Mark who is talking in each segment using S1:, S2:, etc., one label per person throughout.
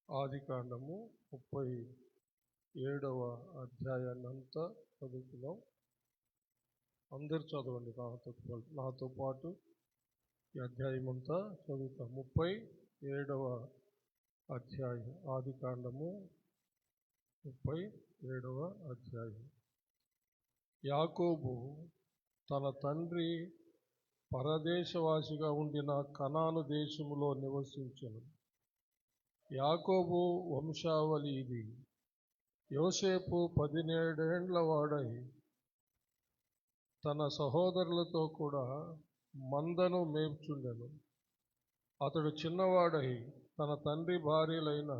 S1: ఆదికాండము 37వ అధ్యాయాన్ని అంతా చదువుతున్నాం. అందరు చదవండి నాతో పాటు ఈ అధ్యాయం అంతా చదువుతాం. 37వ అధ్యాయం, ఆదికాండము 37వ అధ్యాయం. యాకోబు తన తండ్రి పరదేశవాసిగా ఉండిన కనాను దేశములో నివసించెను. యాకోబు వంశావళి ఇది. యోసేపు 17 ఏండ్ల వాడై తన సహోదరులతో కూడా మందను మేపుచుండెను. అతడు చిన్నవాడై తన తండ్రి భార్యలైన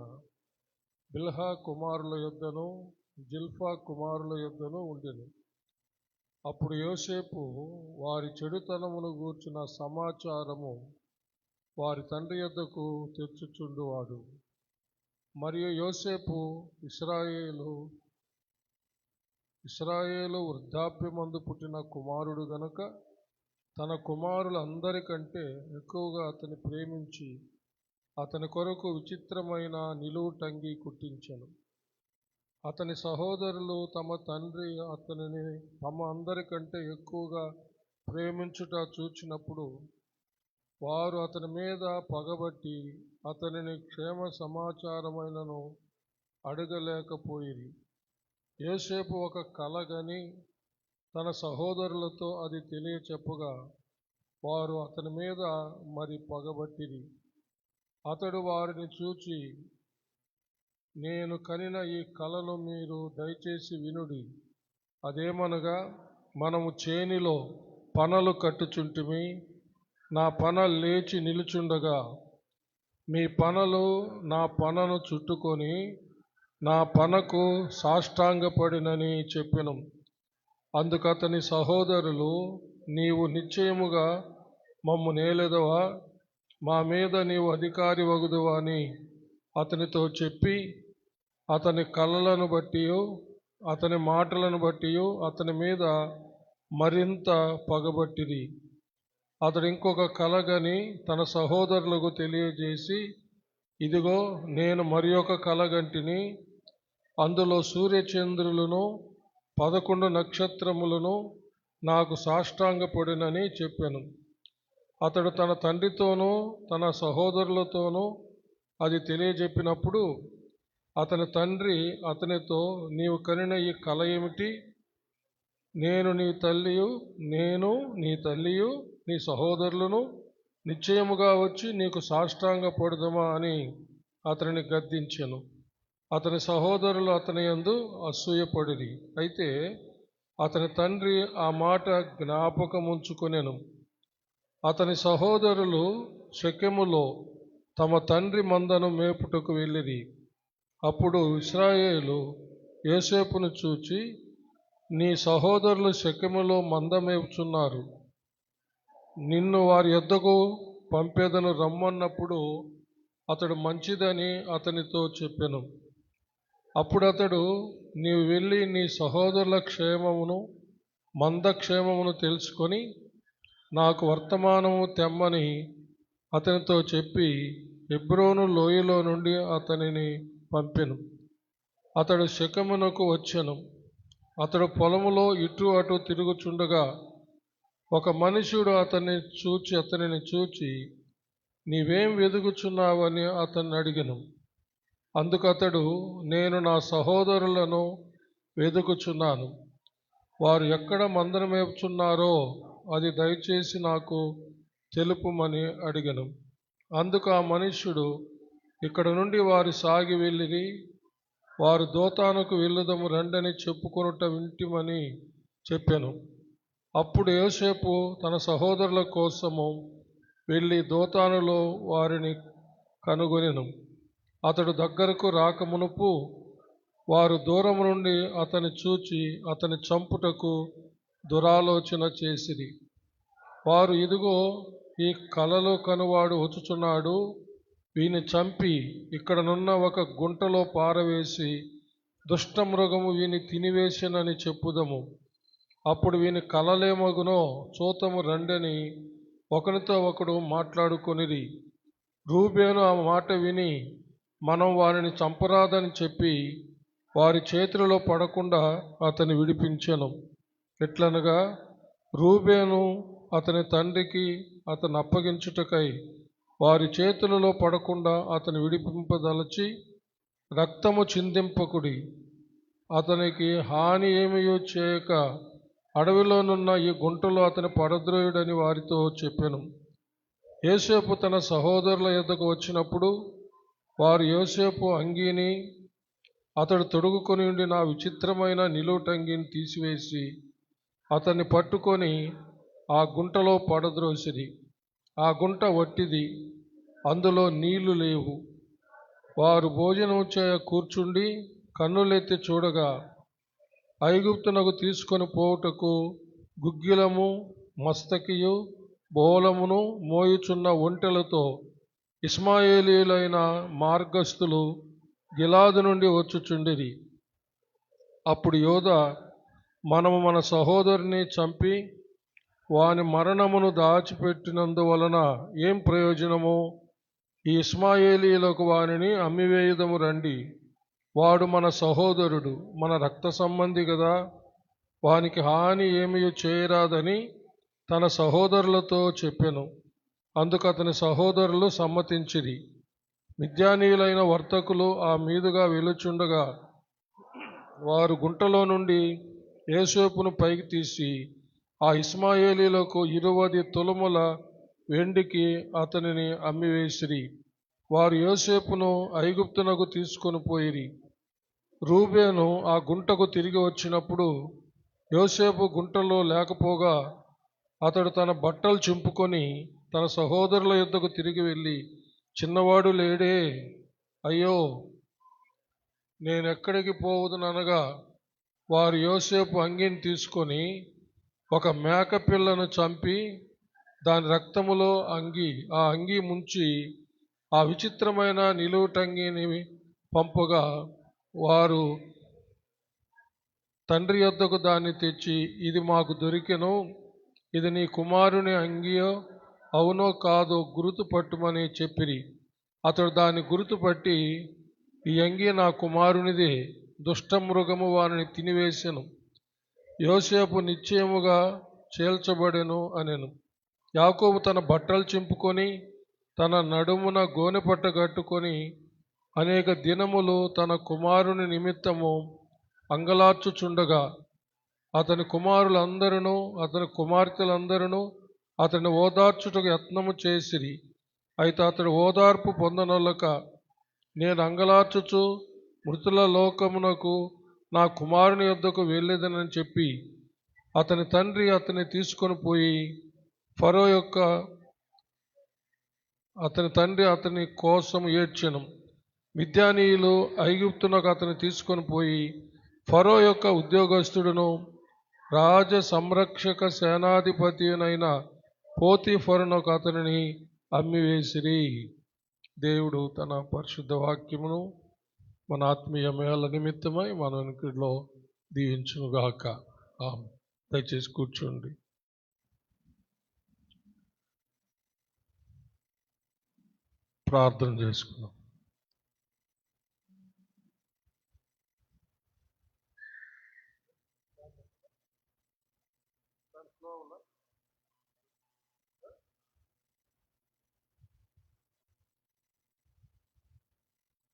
S1: బిల్హా కుమారుల యొద్దను జిల్పా కుమారుల యొద్దను ఉండెను. అప్పుడు యోసేపు వారి చెడుతనమును గూర్చిన సమాచారము వారి తండ్రి యొద్దకు తెచ్చుచుండువాడు. మరియు యోసేపు ఇశ్రాయేలు వృద్ధాప్యమందు పుట్టిన కుమారుడు గనుక తన కుమారులందరికంటే ఎక్కువగా అతని ప్రేమించి అతని కొరకు విచిత్రమైన నిలువుటంగి కుట్టించెను. అతని సహోదరులు తమ తండ్రి అతనిని తమ అందరికంటే ఎక్కువగా ప్రేమించుట చూచినప్పుడు వారు అతని మీద పగబట్టి అతనిని క్షేమ సమాచారమైనను అడగలేకపోయిరి. యోసేపు ఒక కలగని తన సహోదరులతో అది తెలియచెప్పగా వారు అతని మీద మరి పగబట్టిరి. అతడు వారిని చూచి, నేను కనిన ఈ కలను మీరు దయచేసి వినుడి. అదేమనగా, మనము చేనిలో పనలు కట్టుచుంటిమి. నా పన లేచి నిలుచుండగా మీ పనలు నా పనను చుట్టుకొని నా పనకు సాష్టాంగపడినని చెప్పెను. అందుకు అతని సహోదరులు, నీవు నిశ్చయముగా మమ్ము నేలెదవా, మా మీద నీవు అధికారి వగుదువా అని అతనితో చెప్పి అతని కలలను బట్టి అతని మాటలను బట్టి అతని మీద మరింత పగబట్టిరి. అతడు ఇంకొక కలగని తన సహోదరులకు తెలియజేసి, ఇదిగో నేను మరి ఒక కలగంటిని. అందులో సూర్యచంద్రులను 11 నక్షత్రములను నాకు సాష్టాంగపడినని చెప్పాను. అతడు తన తండ్రితోనూ తన సహోదరులతోనూ అది తెలియజెప్పినప్పుడు అతని తండ్రి అతనితో, నీవు కనిన ఈ కల ఏమిటి? నేను నీ తల్లియు నీ సహోదరులను నిశ్చయముగా వచ్చి నీకు సాష్టాంగపడుదమా అని అతనిని గద్దించెను. అతని సహోదరులు అతని యందు అసూయపడిరి. అయితే అతని తండ్రి ఆ మాట జ్ఞాపకముంచుకొనెను. అతని సహోదరులు షెకెములో తమ తండ్రి మందను మేపుటకు వెళ్ళిరి. అప్పుడు ఇశ్రాయేలు యోసేపును చూచి, నీ సహోదరులు షెకెములో మంద మేపుచున్నారు, నిన్ను వారి యొద్దకు పంపేదను రమ్మన్నప్పుడు అతడు మంచిదని అతనితో చెప్పెను. అప్పుడు అతడు, నీవు వెళ్ళి నీ సహోదరుల క్షేమమును మంద క్షేమమును తెలుసుకొని నాకు వర్తమానము తెమ్మని అతనితో చెప్పి హెబ్రోను లోయలో నుండి అతనిని పంపెను. అతడు షెకెమునకు వచ్చెను. అతడు పొలములో ఇటు అటు తిరుగుచుండగా ఒక మనుష్యుడు అతనిని చూచి నీవేం వెదుగుచున్నావని అతన్ని అడిగెను. అందుకు అతడు, నేను నా సహోదరులను వెదుకుచున్నాను. వారు ఎక్కడ మందను మేపుచున్నారో అది దయచేసి నాకు తెలుపుమని అడిగెను. అందుకు ఆ మనుష్యుడు, ఇక్కడ నుండి వారు సాగి వెళ్ళిరి, వారు దోతానుకు వెళ్ళుదము రండని చెప్పుకొనుట వింటిమని చెప్పెను. అప్పుడు యోసేపు తన సహోదరుల కోసము వెళ్ళి దోతానులో వారిని కనుగొనెను. అతడు దగ్గరకు రాకమునుపు వారు దూరం నుండి అతని చూచి అతని చంపుటకు దురాలోచన చేసిరి. వారు, ఇదిగో ఈ కలలో కనువాడు వచ్చుచున్నాడు, వీని చంపి ఇక్కడనున్న ఒక గుంటలో పారవేసి దుష్టమృగము వీని తినివేసినని చెప్పుదము. అప్పుడు వీని కలలేమగునో చూతము రండని ఒకరితో ఒకడు మాట్లాడుకొనిరి. రూబేను ఆ మాట విని మనం వారిని చంపరాదని చెప్పి వారి చేతులలో పడకుండా అతని విడిపించెను. ఎట్లనగా రూబేను అతని తండ్రికి అతను అప్పగించుటకై వారి చేతులలో పడకుండా అతను విడిపింపదలచి, రక్తము చిందింపకుడి, అతనికి హాని ఏమీ చేయక అడవిలోనున్న ఈ గుంటలో అతని పడద్రోయుడని వారితో చెప్పెను. యోసేపు తన సహోదరుల యొద్దకు వచ్చినప్పుడు వారు యోసేపు అంగీని అతడు తొడుగుకొని ఉండిన విచిత్రమైన నిలువుటంగిని తీసివేసి అతన్ని పట్టుకొని ఆ గుంటలో పడద్రోసిరి. ఆ గుంట వట్టిది, అందులో నీళ్లు లేవు. వారు భోజనం చేయ కూర్చుండి కన్నులెత్తి చూడగా ఐగుప్తునకు తీసుకొని పోవుటకు గుగ్గిలము, మస్తకియు, బోలమును మోయుచున్న ఒంటెలతో ఇష్మాయేలీయులైన మార్గస్థులు గిలాదు నుండి వచ్చుచుండిరి. అప్పుడు యోదా, మనము మన సహోదరుని చంపి వాని మరణమును దాచిపెట్టినందువలన ఏం ప్రయోజనము? ఈ ఇష్మాయేలీయులకు వానిని అమ్మివేయుదము రండి. వాడు మన సహోదరుడు, మన రక్త సంబంధి కదా, వానికి హాని ఏమీ చేయరాదని తన సహోదరులతో చెప్పెను. అందుకు అతని సహోదరులు సమ్మతించిరి. మిద్యానీయులైన వర్తకులు ఆ మీదుగా వెలుచుండగా వారు గుంటలో నుండి యోసేపును పైకి తీసి ఆ ఇష్మాయేలీలకు 20 తులముల వెండికి అతనిని అమ్మివేసిరి. వారు యోసేపును ఐగుప్తునకు తీసుకొని పోయిరి. రూబేను ఆ గుంటకు తిరిగి వచ్చినప్పుడు యోసేపు గుంటలో లేకపోగా అతడు తన బట్టలు చింపుకొని తన సహోదరుల యొద్దకు తిరిగి వెళ్ళి, చిన్నవాడు లేడే, అయ్యో నేనెక్కడికి పోవుదుననగా వారు యోసేపు అంగీని తీసుకొని ఒక మేక పిల్లను చంపి దాని రక్తములో ఆ అంగీ ముంచి ఆ విచిత్రమైన నిలువుటంగిని పంపగా వారు తండ్రి యొద్దకు దాన్ని తెచ్చి, ఇది మాకు దొరికెను, ఇది నీ కుమారుని అంగియో అవునో కాదో గుర్తు పట్టుమని చెప్పిరి. అతడు దాన్ని గుర్తుపట్టి, ఈ అంగి నా కుమారునిదే, దుష్టమృగము వారిని తినివేసెను, యోసేపు నిశ్చయముగా చేల్చబడెను అనెను. యాకోబు తన బట్టలు చింపుకొని తన నడుమున గోనెపట్ట కట్టుకొని అనేక దినములు తన కుమారుని నిమిత్తము అంగలార్చుచుండగా అతని కుమారులందరూ అతని కుమార్తెలందరూ అతని ఓదార్చుటకు యత్నము చేసిరి. అయితే అతడు ఓదార్పు పొందనొల్లక, నేను అంగలార్చుచు మృతుల లోకమునకు నా కుమారుని యొద్దకు వెళ్ళేదనని చెప్పి అతని తండ్రి అతన్ని తీసుకొని పోయి అతని తండ్రి అతని కోసం ఏడ్చెను. మిద్యానీయులు ఐగుప్తునకు అతన్ని తీసుకొని పోయి ఫరో యొక్క ఉద్యోగస్తుడును రాజ సంరక్షక సేనాధిపతినైన పోతీఫరునకు అతనిని అమ్మివేసిరి. దేవుడు తన పరిశుద్ధ వాక్యమును మన ఆత్మీయ మేళ నిమిత్తమై మన వెనుకలో దీవించునుగాక. దయచేసి కూర్చోండి. ప్రార్థన చేసుకున్నాం.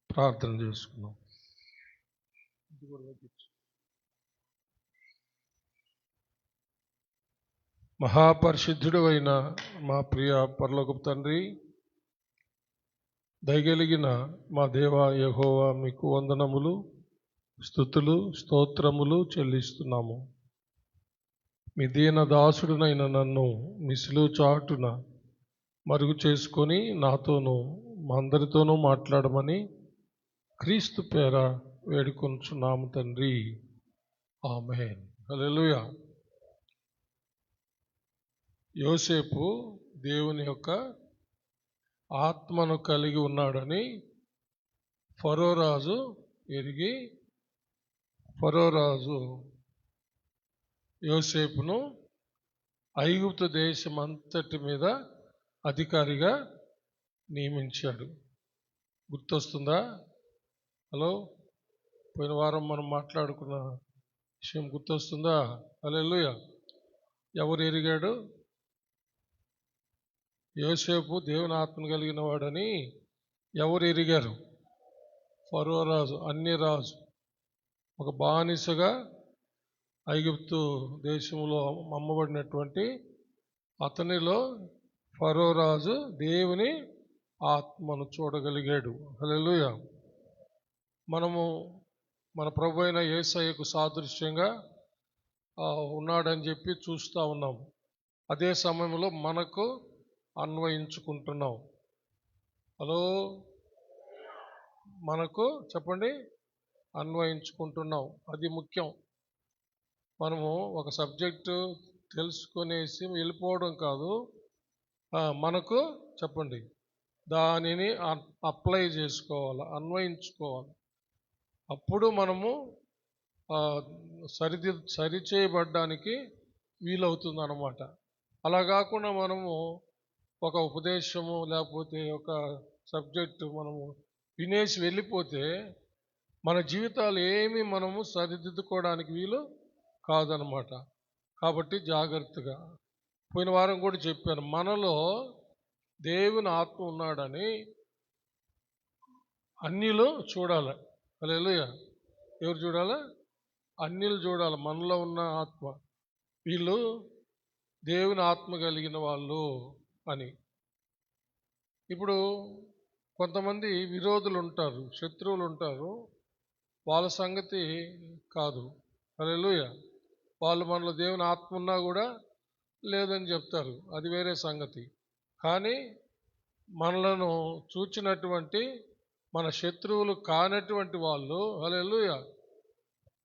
S1: ప్రార్థన చేసుకున్నాం. మహాపరిశుద్ధుడు అయిన మా ప్రియ పరలోకపు తండ్రి, దయగలిగిన మా దేవ యెహోవా, మీకు వందనములు, స్తుతులు, స్తోత్రములు చెల్లిస్తున్నాము. మీ దీన దాసుడునైన నన్ను మీ సిలువ చాటున మరుగు చేసుకొని నాతోనూ మా అందరితోనూ మాట్లాడమని క్రీస్తు పేర వేడుకొనుచున్నాము తండ్రి. ఆమేన్. హల్లెలూయా. యోసేపు దేవుని యొక్క ఆత్మను కలిగి ఉన్నాడని ఫరో రాజు ఎరిగి ఫరో రాజు యోసేపును ఐగుప్తు దేశం అంతటి మీద అధికారిగా నియమించాడు. గుర్తొస్తుందా? హలో, పోయిన వారం మనం మాట్లాడుకున్న విషయం గుర్తొస్తుందా? హల్లెలూయా. ఎవరు ఎరిగాడు? యోసేపు దేవుని ఆత్మ కలిగిన వాడని ఎవరు ఎరిగారు? ఫరో రాజు, అన్ని రాజు, ఒక బానిసగా ఐగుప్తు దేశంలో అమ్మబడినటువంటి అతనిలో ఫరో రాజు దేవుని ఆత్మను చూడగలిగాడు. హల్లెలూయా. మనము మన ప్రభు అయిన యేసయ్యకు సాదృశ్యంగా ఉన్నాడని చెప్పి చూస్తూ ఉన్నాం. అదే సమయంలో మనకు అన్వయించుకుంటున్నాం. హలో, మనకు చెప్పండి, అన్వయించుకుంటున్నాం. అది ముఖ్యం. మనము ఒక సబ్జెక్టు తెలుసుకునేసి వెళ్ళిపోవడం కాదు, మనకు చెప్పండి దానిని అప్లై చేసుకోవాలి, అన్వయించుకోవాలి. అప్పుడు మనము సరిచేయబడ్డానికి వీలవుతుంది అన్నమాట. అలా కాకుండా మనము ఒక ఉపదేశము లేకపోతే ఒక సబ్జెక్టు మనము వినేసి వెళ్ళిపోతే మన జీవితాలు ఏమి మనము సరిదిద్దుకోవడానికి వీలు కాదనమాట. కాబట్టి జాగ్రత్తగా, పోయిన వారం కూడా చెప్పాను, మనలో దేవుని ఆత్మ ఉన్నాడని అన్యులు చూడాలి. హల్లెలూయా. ఎవరు చూడాలా? అన్యులు చూడాలి మనలో ఉన్న ఆత్మ. వీళ్ళు దేవుని ఆత్మ కలిగిన వాళ్ళు అని. ఇప్పుడు కొంతమంది విరోధులు ఉంటారు, శత్రువులు ఉంటారు. వాళ్ళ సంగతి కాదు. హల్లెలూయా. వాళ్ళు మనలో దేవుని ఆత్మ ఉన్నా కూడా లేదని చెప్తారు, అది వేరే సంగతి. కానీ మనలను చూచినటువంటి మన శత్రువులు కానటువంటి వాళ్ళు, హల్లెలూయా,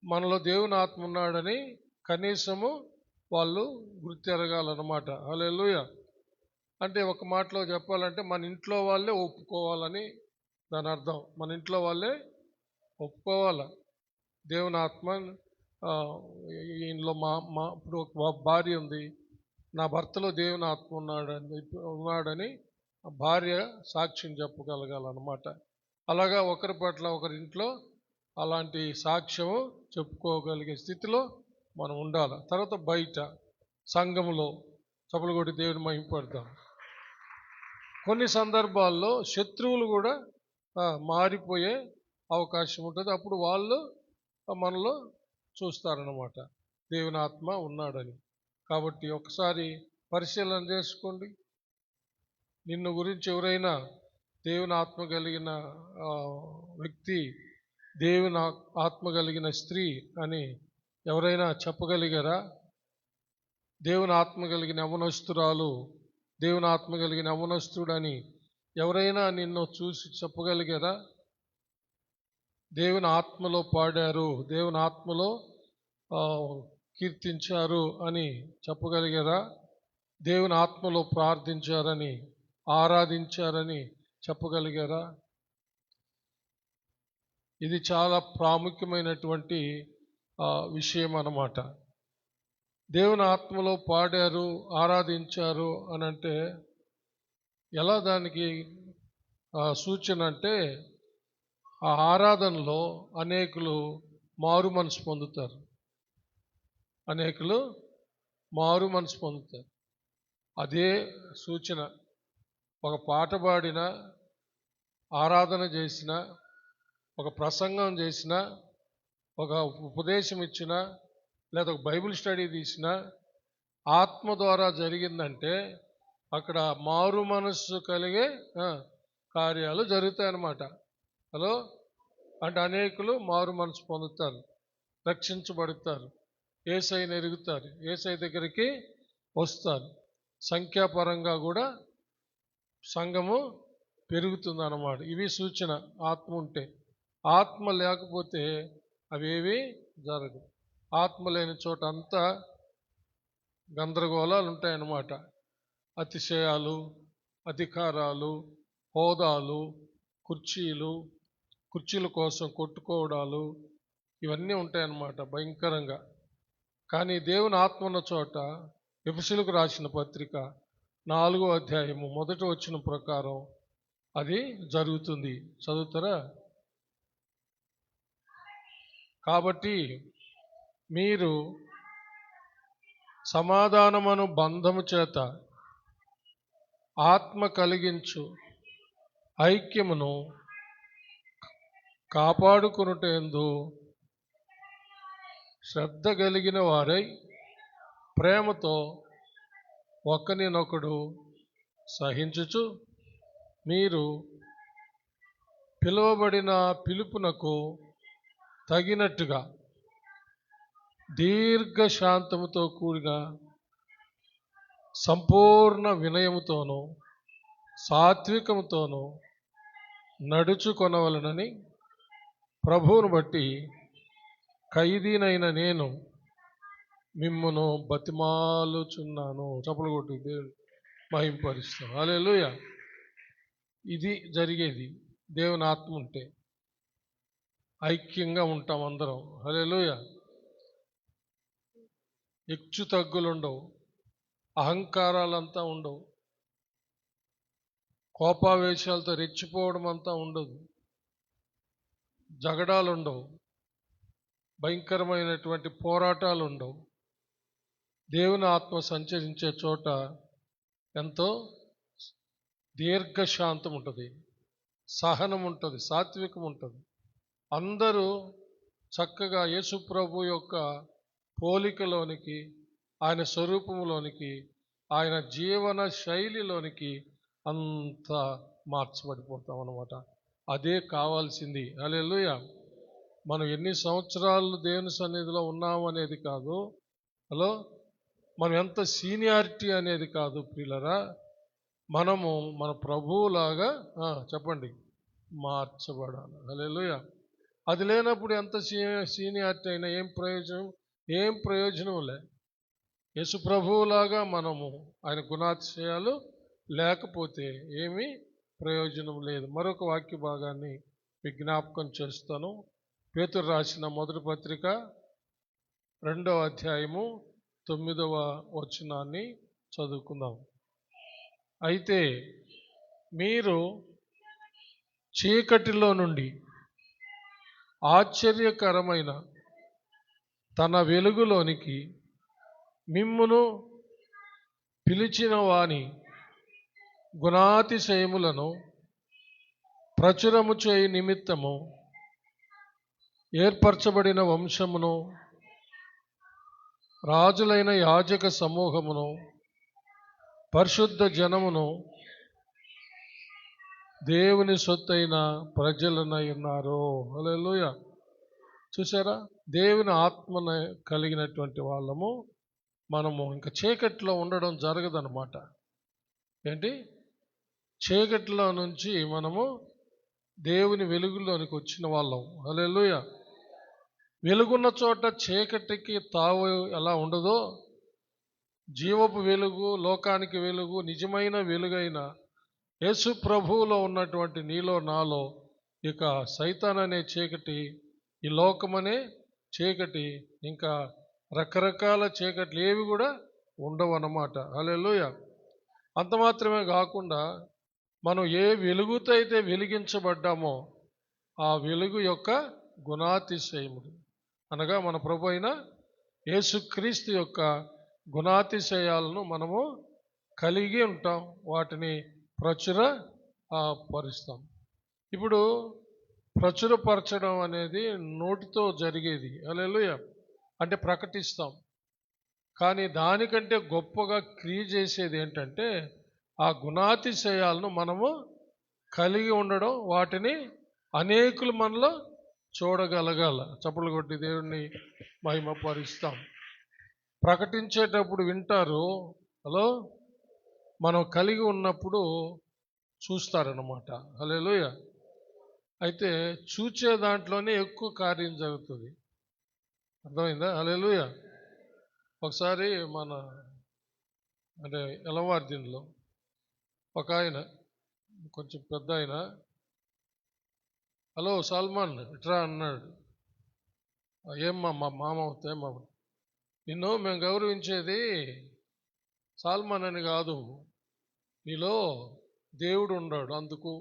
S1: మనలో దేవుని ఆత్మ ఉన్నాడని కనీసము వాళ్ళు గుర్తెరగాలన్నమాట. హల్లెలూయా. అంటే ఒక మాటలో చెప్పాలంటే మన ఇంట్లో వాళ్ళే ఒప్పుకోవాలని దాని అర్థం. మన ఇంట్లో వాళ్ళే ఒప్పుకోవాలి దేవుని ఆత్మ. ఈయనలో ఇప్పుడు ఒక భార్య ఉంది, నా భర్తలో దేవుని ఆత్మ ఉన్నాడని భార్య సాక్ష్యం చెప్పగలగాలన్నమాట. అలాగా ఒకరి పట్ల ఒకరింట్లో అలాంటి సాక్ష్యము చెప్పుకోగలిగే స్థితిలో మనం ఉండాలి. తర్వాత బయట సంఘములో చప్పలు కొట్టి దేవుని మహిమపడతాం. కొన్ని సందర్భాల్లో శత్రువులు కూడా మారిపోయే అవకాశం ఉంటుంది. అప్పుడు వాళ్ళు మనలో చూస్తారన్నమాట దేవుని ఆత్మ ఉన్నాడని. కాబట్టి ఒకసారి పరిశీలన చేసుకోండి. నిన్ను గురించి ఎవరైనా దేవుని ఆత్మ కలిగిన వ్యక్తి, దేవుని ఆత్మ కలిగిన స్త్రీ అని ఎవరైనా చెప్పగలిగారా? దేవుని ఆత్మ కలిగిన యవనస్తురాలు, దేవుని ఆత్మ కలిగిన యవనస్తుడని ఎవరైనా నిన్ను చూసి చెప్పగలిగారా? దేవుని ఆత్మలో పాడారు, దేవుని ఆత్మలో కీర్తించారు అని చెప్పగలిగారా? దేవుని ఆత్మలో ప్రార్థించారని, ఆరాధించారని చెప్పగలిగారా? ఇది చాలా ప్రాముఖ్యమైనటువంటి విషయం అన్నమాట. దేవుని ఆత్మలో పాడారు, ఆరాధించారు అని అంటే ఎలా దానికి సూచన అంటే, ఆ ఆరాధనలో అనేకులు మారు మనసు పొందుతారు. అనేకులు మారు మనసు పొందుతారు. అదే సూచన. ఒక పాట పాడిన, ఆరాధన చేసిన, ఒక ప్రసంగం చేసిన, ఒక ఉపదేశం ఇచ్చిన, లేదా ఒక బైబిల్ స్టడీ తీసిన ఆత్మ ద్వారా జరిగిందంటే అక్కడ మారు మనస్సు కలిగే కార్యాలు జరుగుతాయన్నమాట. హలో, అంటే అనేకులు మారు మనసు పొందుతారు, రక్షించబడతారు, యేసయ్యను ఎరుగుతారు, యేసయ్య దగ్గరికి వస్తారు. సంఖ్యాపరంగా కూడా సంఘము పెరుగుతుంది అన్నమాట. ఇవి సూచన ఆత్మ ఉంటే. ఆత్మ లేకపోతే అవేవి జరగవు. ఆత్మ లేని చోట అంతా గందరగోళాలు ఉంటాయన్నమాట. అతిశయాలు, అధికారాలు, హోదాలు, కుర్చీల కోసం కొట్టుకోవడాలు ఇవన్నీ ఉంటాయన్నమాట భయంకరంగా. కానీ దేవుని ఆత్మ ఉన్న చోట ఎఫెసీయులకు రాసిన పత్రిక 4వ అధ్యాయము 1వ వచనం ప్రకారం అది జరుగుతుంది. చదువుతారా? కాబట్టి మీరు సమాధానమును బంధము చేత ఆత్మ కలిగించు ఐక్యమును కాపాడుకొనుటయందు శ్రద్ధ కలిగిన వారై ప్రేమతో ఒకరినొకడు సహించుచు మీరు పిలువబడిన పిలుపునకు తగినట్టుగా దీర్ఘశాంతముతో కూడిన సంపూర్ణ వినయముతోనూ సాత్వికముతోనూ నడుచుకొనవలనని ప్రభువును బట్టి ఖైదీనైన నేను మిమ్మును బతిమాలుచున్నాను. చప్పలు కొట్టి దేవుని మహింపరుస్తాం. హల్లెలూయా. ఇది జరిగేది దేవుని ఆత్మ ఉంటే. ఐక్యంగా ఉంటాం అందరం. హల్లెలూయా. హెచ్చు తగ్గులుండవు, అహంకారాలంతా ఉండవు, కోపావేశాలతో రెచ్చిపోవడం అంతా ఉండదు, జగడాలు ఉండవు, భయంకరమైనటువంటి పోరాటాలు ఉండవు. దేవుని ఆత్మ సంచరించే చోట ఎంతో దీర్ఘశాంతం ఉంటుంది, సహనం ఉంటుంది, సాత్వికం ఉంటుంది. అందరూ చక్కగా యేసు ప్రభు యొక్క పోలికలోనికి, ఆయన స్వరూపంలోనికి, ఆయన జీవన శైలిలోనికి అంతా మార్చబడిపోతాం అన్నమాట. అదే కావాల్సింది. హల్లెలూయా. మనం ఎన్ని సంవత్సరాలు దేవుని సన్నిధిలో ఉన్నాము అనేది కాదు, హలో, మనం ఎంత సీనియారిటీ అనేది కాదు ప్రియులరా. మనము మన ప్రభువులాగా చెప్పండి మార్చబడాలి. హల్లెలూయా. అది లేనప్పుడు ఎంత సీనియారిటీ అయినా ఏం ప్రయోజనం లే. యేసు ప్రభువులాగా మనము ఆయన గుణాతిశయాలు లేకపోతే ఏమీ ప్రయోజనం లేదు. మరొక వాక్య భాగాన్ని విజ్ఞాపకం చేస్తాను. పేతురు రాసిన మొదటి పత్రిక 2వ అధ్యాయము 9వ వచనాన్ని చదువుకుందాం. అయితే మీరు చీకటిలో నుండి ఆశ్చర్యకరమైన తన వెలుగులోనికి మిమ్మును పిలిచిన వాని గుణాతిశయములను ప్రచురము చేయి నిమిత్తము ఏర్పరచబడిన వంశమును, రాజులైన యాజక సమూహమును, పరిశుద్ధ జనమును, దేవుని సొత్తైన ప్రజలనై ఉన్నారు. హల్లెలూయా. చూసారా, దేవుని ఆత్మను కలిగినటువంటి వాళ్ళము మనము ఇంకా చీకట్లో ఉండడం జరగదన్నమాట. ఏంటి? చీకట్లో నుంచి మనము దేవుని వెలుగులోనికి వచ్చిన వాళ్ళం. హల్లెలూయా. వెలుగున్న చోట చీకటికి తావు ఎలా ఉండదో, జీవపు వెలుగు, లోకానికి వెలుగు, నిజమైన వెలుగైన యేసు ప్రభువులో ఉన్నటువంటి నీలో నాలో ఇక సైతాన్ అనే చీకటి, ఈ లోకమనే చీకటి, ఇంకా రకరకాల చీకట్లు ఏవి కూడా ఉండవు అన్నమాట. హల్లెలూయా. అంత మాత్రమే కాకుండా మనం ఏ వెలుగుతో అయితే వెలిగించబడ్డామో ఆ వెలుగు యొక్క గుణాతిశయములు, అనగా మన ప్రభు అయిన యేసుక్రీస్తు యొక్క గుణాతిశయాలను మనము కలిగి ఉంటాం. వాటిని పరుస్తాం. ఇప్పుడు ప్రచురపరచడం అనేది నోటితో జరిగేది. హల్లెలూయా. అంటే ప్రకటిస్తాం. కానీ దానికంటే గొప్పగా క్రియ చేసేది ఏంటంటే ఆ గుణాతిశయాలను మనము కలిగి ఉండడం, వాటిని అనేకులు మనలో చూడగలగాల. చప్పట్లు కొట్టి దేవుణ్ణి మహిమపరుస్తాం. ప్రకటించేటప్పుడు వింటారు, హలో, మనం కలిగి ఉన్నప్పుడు చూస్తారన్నమాట. హల్లెలూయా. అయితే చూచే దాంట్లోనే ఎక్కువ కార్యం జరుగుతుంది. అర్థమైందా? హల్లెలూయా. ఒకసారి అంటే ఎలవారి దీనిలో ఒక ఆయన కొంచెం పెద్ద ఆయన, హలో సల్మాన్ ఇట్రా అన్నాడు. ఏమ్మా మా మామ అవుతాయి మా నిన్ను మేము గౌరవించేది సాల్మాన్ అని కాదు, నీలో దేవుడు ఉన్నాడు అందుకు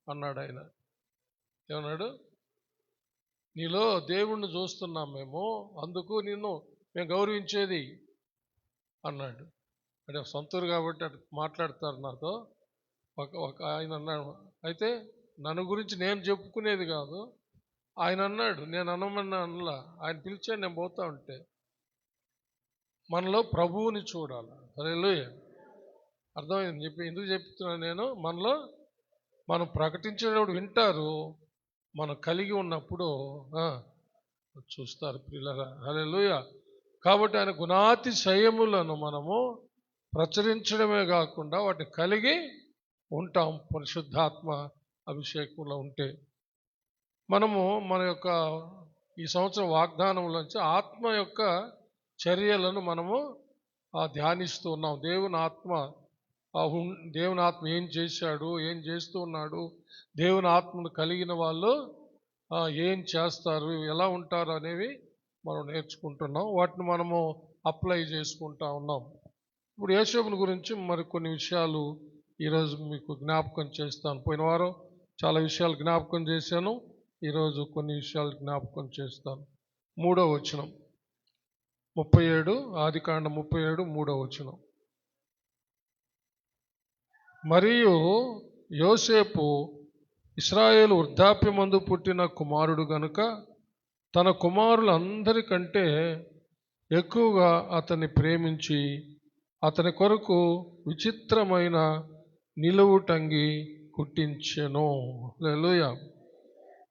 S1: అన్నాడు ఆయన. ఏమన్నాడు? నీలో దేవుణ్ణి చూస్తున్నాం మేము, అందుకు నిన్ను మేము గౌరవించేది అన్నాడు. అంటే సొంతూరు కాబట్టి అటు మాట్లాడతారు నాతో. ఒక ఆయన అన్నాడు, అయితే నన్ను గురించి నేను చెప్పుకునేది కాదు, ఆయన అన్నాడు, నేను అనమన్నా అనలా, ఆయన పిలిచాడు, నేను పోతా ఉంటే. మనలో ప్రభువుని చూడాలి. హల్లెలూయా. అర్థమైంది ఎందుకు చెప్తున్నాను నేను? మనలో మనం ప్రకటించేటప్పుడు వింటారు, మనం కలిగి ఉన్నప్పుడు చూస్తారు ప్రియులారా. హల్లెలూయా. కాబట్టి ఆయన గుణాతిశయములను మనము ప్రచురించడమే కాకుండా వాటిని కలిగి ఉంటాం. పరిశుద్ధాత్మ అభిషేకంలో ఉంటే మనము మన యొక్క ఈ సంవత్సరం వాగ్దానంలోంచి ఆత్మ యొక్క చర్యలను మనము ధ్యానిస్తూ ఉన్నాం. దేవుని ఆత్మ ఏం చేశాడు, ఏం చేస్తూ ఉన్నాడు, దేవుని ఆత్మను కలిగిన వాళ్ళు ఏం చేస్తారు, ఎలా ఉంటారు అనేవి మనం నేర్చుకుంటున్నాం. వాటిని మనము అప్లై చేసుకుంటా ఉన్నాం. ఇప్పుడు యేషోబుని గురించి మరికొన్ని విషయాలు ఈరోజు మీకు జ్ఞాపకం చేస్తాను. పోయిన వారం చాలా విషయాలు జ్ఞాపకం చేశాను, ఈరోజు కొన్ని విషయాలు జ్ఞాపకం చేస్తాను. 3వ వచనం 37, ఆదికాండం 37 3వ వచనం. మరియు యోసేపు ఇశ్రాయేలు వృద్ధాప్యమందు పుట్టిన కుమారుడు గనుక తన కుమారులందరికంటే ఎక్కువగా అతన్ని ప్రేమించి అతని కొరకు విచిత్రమైన నిలువుటంగి కుట్టించెను. హల్లెలూయా.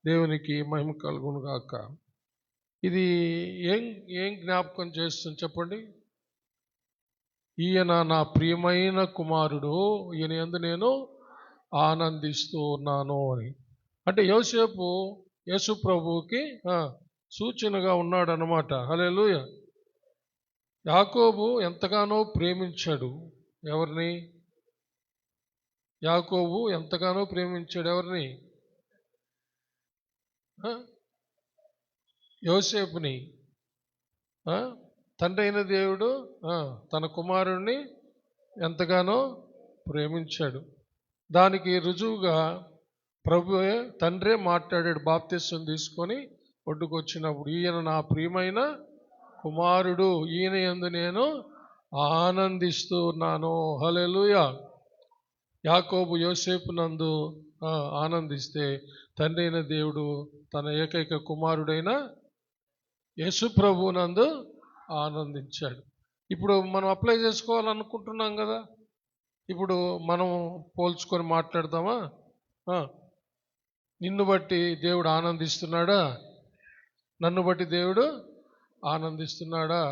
S1: దేవునికి మహిమ కలుగును గాక. ఇది ఏం జ్ఞాపకం చేస్తుంది చెప్పండి? ఈయన నా ప్రియమైన కుమారుడు, ఈయన యందు నేను ఆనందిస్తూ ఉన్నాను అని. అంటే యోసేపు యేసు ప్రభువుకి సూచనగా ఉన్నాడు అన్నమాట. హల్లెలూయా. యాకోబు ఎంతగానో ప్రేమించాడు ఎవరిని? యాకోబు ఎంతగానో ప్రేమించాడు ఎవరిని? యోసేపుని. తండ్రి అయిన దేవుడు తన కుమారుణ్ణి ఎంతగానో ప్రేమించాడు. దానికి రుజువుగా ప్రభువే తండ్రే మాట్లాడాడు. బాప్తిస్మం తీసుకొని ఒడ్డుకు వచ్చినప్పుడు, ఈయన నా ప్రియమైన కుమారుడు, ఈయన యందు నేను ఆనందిస్తూ ఉన్నాను. హల్లెలూయా. యాకోబు యోసేపు నందు ఆనందిస్తే తండ్రి అయిన దేవుడు తన ఏకైక కుమారుడైన యేసు ప్రభు నందు ఆనందించాడు. ఇప్పుడు మనం అప్లై చేసుకోవాలనుకుంటున్నాం కదా. ఇప్పుడు మనం పోల్చుకొని మాట్లాడదామా? నిన్ను బట్టి దేవుడు ఆనందిస్తున్నాడా? నన్ను బట్టి దేవుడు ఆనందిస్తున్నాడా?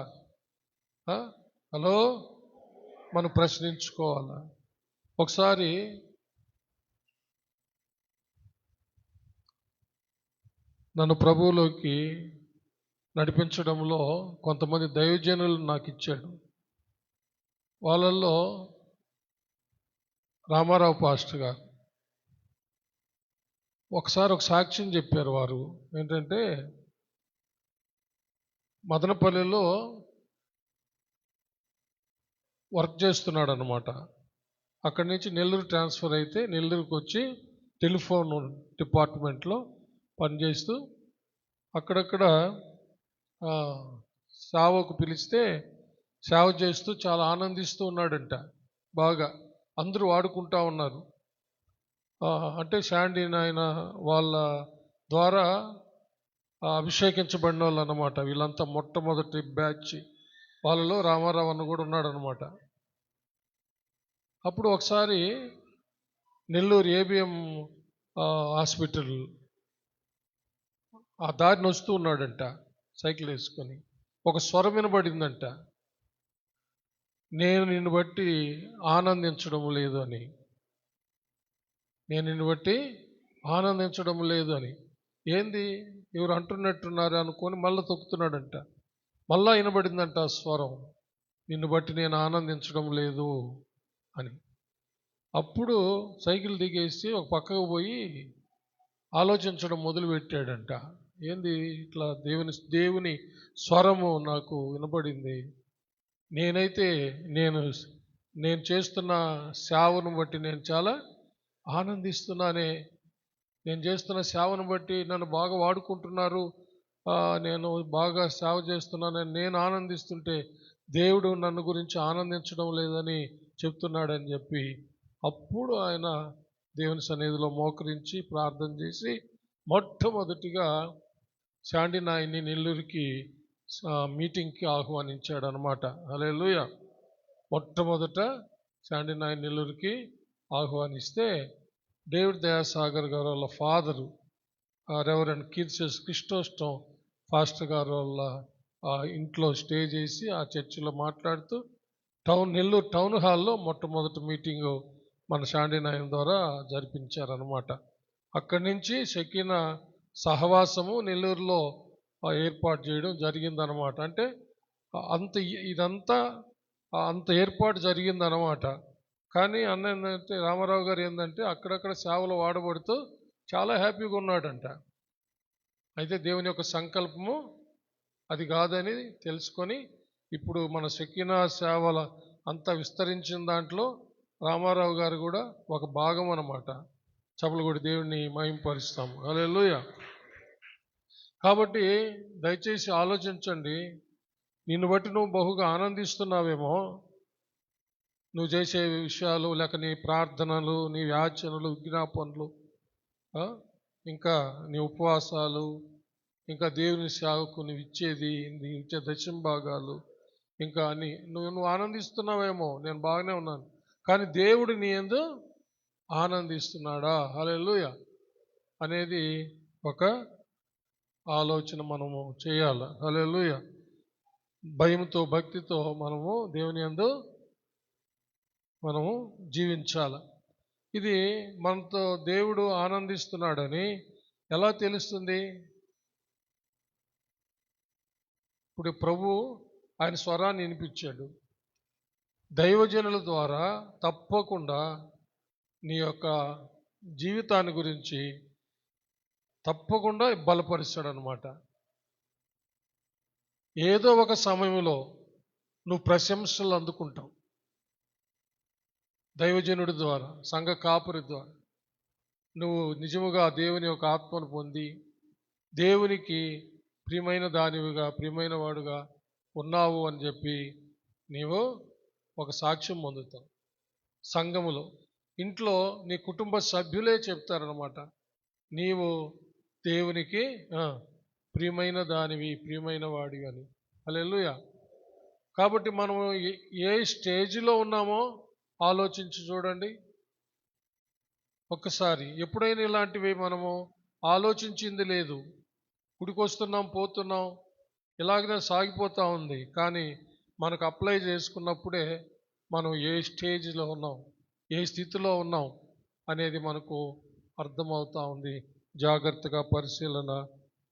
S1: హలో, మనం ప్రశ్నించుకోవాలా. ఒకసారి నన్ను ప్రభువులోకి నడిపించడంలో కొంతమంది దైవజనులు నాకు ఇచ్చాడు. వాళ్ళల్లో రామారావు పాస్టర్ గారు ఒకసారి ఒక సాక్ష్యం చెప్పారు. వారు ఏంటంటే, మదనపల్లిలో వర్క్ చేస్తున్నాడు అన్నమాట. అక్కడి నుంచి నెల్లూరు ట్రాన్స్ఫర్ అయితే నెల్లూరుకు వచ్చి టెలిఫోన్ డిపార్ట్మెంట్లో పనిచేస్తూ అక్కడక్కడ సేవకు పిలిస్తే సేవ చేస్తూ చాలా ఆనందిస్తూ ఉన్నాడంట. బాగా అందరూ వాడుకుంటా ఉన్నారు. అంటే శాండీ నాయన వాళ్ళ ద్వారా అభిషేకించబడిన వాళ్ళు అన్నమాట. వీళ్ళంతా మొట్టమొదటి బ్యాచ్. వాళ్ళలో రామారావు అన్న కూడా ఉన్నాడు అనమాట. అప్పుడు ఒకసారి నెల్లూరు ఏబిఎం హాస్పిటల్ ఆ దారిని వస్తూ ఉన్నాడంట సైకిల్ వేసుకొని. ఒక స్వరం వినబడిందంట, నేను నిన్ను బట్టి ఆనందించడం లేదు అని. నేను నిన్ను బట్టి ఆనందించడం లేదు అని. ఏంది ఎవరు అంటున్నట్టున్నారు అనుకొని మళ్ళీ తొక్కుతున్నాడంట. మళ్ళా వినబడిందంట ఆ స్వరం, నిన్ను బట్టి నేను ఆనందించడం లేదు అని. అప్పుడు సైకిల్ దిగేసి ఒక పక్కకు పోయి ఆలోచించడం మొదలుపెట్టాడంట. ఏంది ఇట్లా దేవుని స్వరము నాకు వినపడింది. నేనైతే నేను నేను చేస్తున్న సేవను బట్టి నేను చాలా ఆనందిస్తున్నానే. నేను చేస్తున్న సేవను బట్టి నన్ను బాగా వాడుకుంటున్నారు. నేను బాగా సేవ చేస్తున్నానని నేను ఆనందిస్తుంటే దేవుడు నన్ను గురించి ఆనందించడం లేదని చెప్తున్నాడని చెప్పి అప్పుడు ఆయన దేవుని సన్నిధిలో మోకరించి ప్రార్థన చేసి మొట్టమొదటిగా శాండీ నాయన్ని నెల్లూరుకి మీటింగ్కి ఆహ్వానించాడు అనమాట. హల్లెలూయా. మొట్టమొదట శాండీ నాయన్ నెల్లూరుకి ఆహ్వానిస్తే డేవిడ్ దయాసాగర్ గారు వాళ్ళ ఫాదరు రెవరెండ్ కీర్చెస్ క్రిస్టోస్టం ఫాస్టర్ గారు వాళ్ళ ఇంట్లో స్టే చేసి ఆ చర్చిలో మాట్లాడుతూ నెల్లూరు టౌన్ హాల్లో మొట్టమొదటి మీటింగు మన శాండీ నాయన్ ద్వారా జరిపించారనమాట. అక్కడి నుంచి షకీనా సహవాసము నెల్లూరులో ఏర్పాటు చేయడం జరిగిందనమాట. అంటే ఇదంతా అంత ఏర్పాటు జరిగిందనమాట. కానీ అన్న ఏంటంటే రామారావు గారు ఏంటంటే అక్కడక్కడ సేవలు వాడబడుతూ చాలా హ్యాపీగా ఉన్నాడంట. అయితే దేవుని యొక్క సంకల్పము అది కాదని తెలుసుకొని ఇప్పుడు మన షకీనా సేవల అంతా విస్తరించిన దాంట్లో రామారావు గారు కూడా ఒక భాగం అన్నమాట. చప్పలు కొట్టి దేవుడిని మహింపరుస్తాము. హల్లెలూయా. కాబట్టి దయచేసి ఆలోచించండి. నిన్ను బట్టి నువ్వు బహుగా ఆనందిస్తున్నావేమో, నువ్వు చేసే విషయాలు, లేక నీ ప్రార్థనలు, నీ యాచనలు, విజ్ఞాపనలు, ఇంకా నీ ఉపవాసాలు, ఇంకా దేవుని సేవకు నువ్వు ఇచ్చేది, నువ్వు ఇచ్చే దశంభాగాలు, ఇంకా అన్ని నువ్వు ఆనందిస్తున్నావేమో. నేను బాగానే ఉన్నాను, కానీ దేవుడు నీ యందు ఆనందిస్తున్నాడా? హల్లెలూయా అనేది ఒక ఆలోచన మనము చేయాలి. హల్లెలూయా. భయంతో భక్తితో మనము దేవుని యందు మనము జీవించాలి. ఇది మనతో దేవుడు ఆనందిస్తున్నాడని ఎలా తెలుస్తుంది? ఇప్పుడు ప్రభు ఆయన స్వరాన్ని వినిపించాడు. దైవజనుల ద్వారా తప్పకుండా నీ యొక్క జీవితాన్ని గురించి తప్పకుండా బలపరుస్తాడు అనమాట. ఏదో ఒక సమయంలో నువ్వు ప్రశంసలు అందుకుంటావు. దైవజనుడి ద్వారా, సంఘ కాపురి ద్వారా నువ్వు నిజముగా దేవుని యొక్క ఆత్మను పొంది దేవునికి ప్రియమైన దానివిగా, ప్రియమైన వాడుగా ఉన్నావు అని చెప్పి నీవు ఒక సాక్ష్యం పొందుతావు. సంఘములో, ఇంట్లో నీ కుటుంబ సభ్యులే చెప్తారనమాట, నీవు దేవునికి ప్రియమైన దానివి, ప్రియమైన వాడివి అని. హల్లెలూయా. కాబట్టి మనం ఏ స్టేజ్లో ఉన్నామో ఆలోచించి చూడండి ఒక్కసారి. ఎప్పుడైనా ఇలాంటివి మనము ఆలోచించింది లేదు. గుడికొస్తున్నాం, పోతున్నాం, ఇలాగనే సాగిపోతూ ఉంది. కానీ మనకు అప్లై చేసుకున్నప్పుడే మనం ఏ స్టేజ్లో ఉన్నాం, ఏ స్థితిలో ఉన్నాం అనేది మనకు అర్థమవుతూ ఉంది. జాగ్రత్తగా పరిశీలన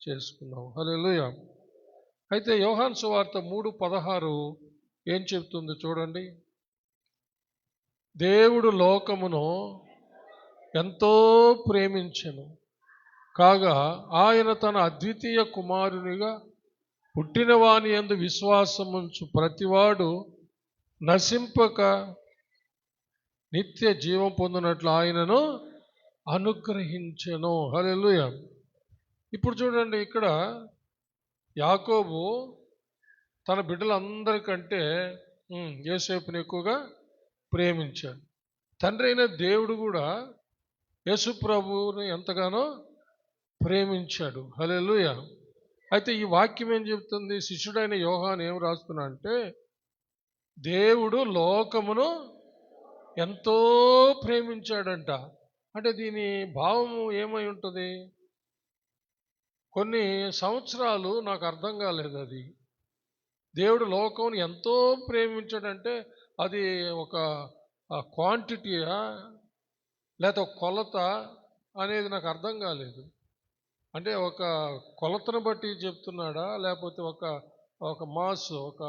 S1: చేసుకున్నాం. హల్లెలూయా. అయితే యోహాను సువార్త 3:16 ఏం చెప్తుంది చూడండి. దేవుడు లోకమును ఎంతో ప్రేమించెను కాగా ఆయన తన అద్వితీయ కుమారునిగా పుట్టిన వాని యందు విశ్వాసముంచు ప్రతివాడు నశింపక నిత్య జీవం పొందినట్లు ఆయనను అనుగ్రహించెను. హల్లెలూయా. ఇప్పుడు చూడండి, ఇక్కడ యాకోబు తన బిడ్డలందరికంటే యోసేపుని ఎక్కువగా ప్రేమించాడు. తండ్రి అయిన దేవుడు కూడా యేసు ప్రభువుని ఎంతగానో ప్రేమించాడు. హల్లెలూయా. అయితే ఈ వాక్యం ఏం చెప్తుంది? శిష్యుడైన యోహాను ఏం రాస్తున్నా అంటే, దేవుడు లోకమును ఎంతో ప్రేమించాడంట. అంటే దీని భావము ఏమై ఉంటుంది? కొన్ని సంవత్సరాలు నాకు అర్థం కాలేదు అది. దేవుడు లోకమును ఎంతో ప్రేమించాడంటే అది ఒక క్వాంటిటీయా లేకపోతే ఒక కొలత అనేది నాకు అర్థం కాలేదు. అంటే ఒక కొలతను బట్టి చెప్తున్నాడా, లేకపోతే ఒక మాస్, ఒక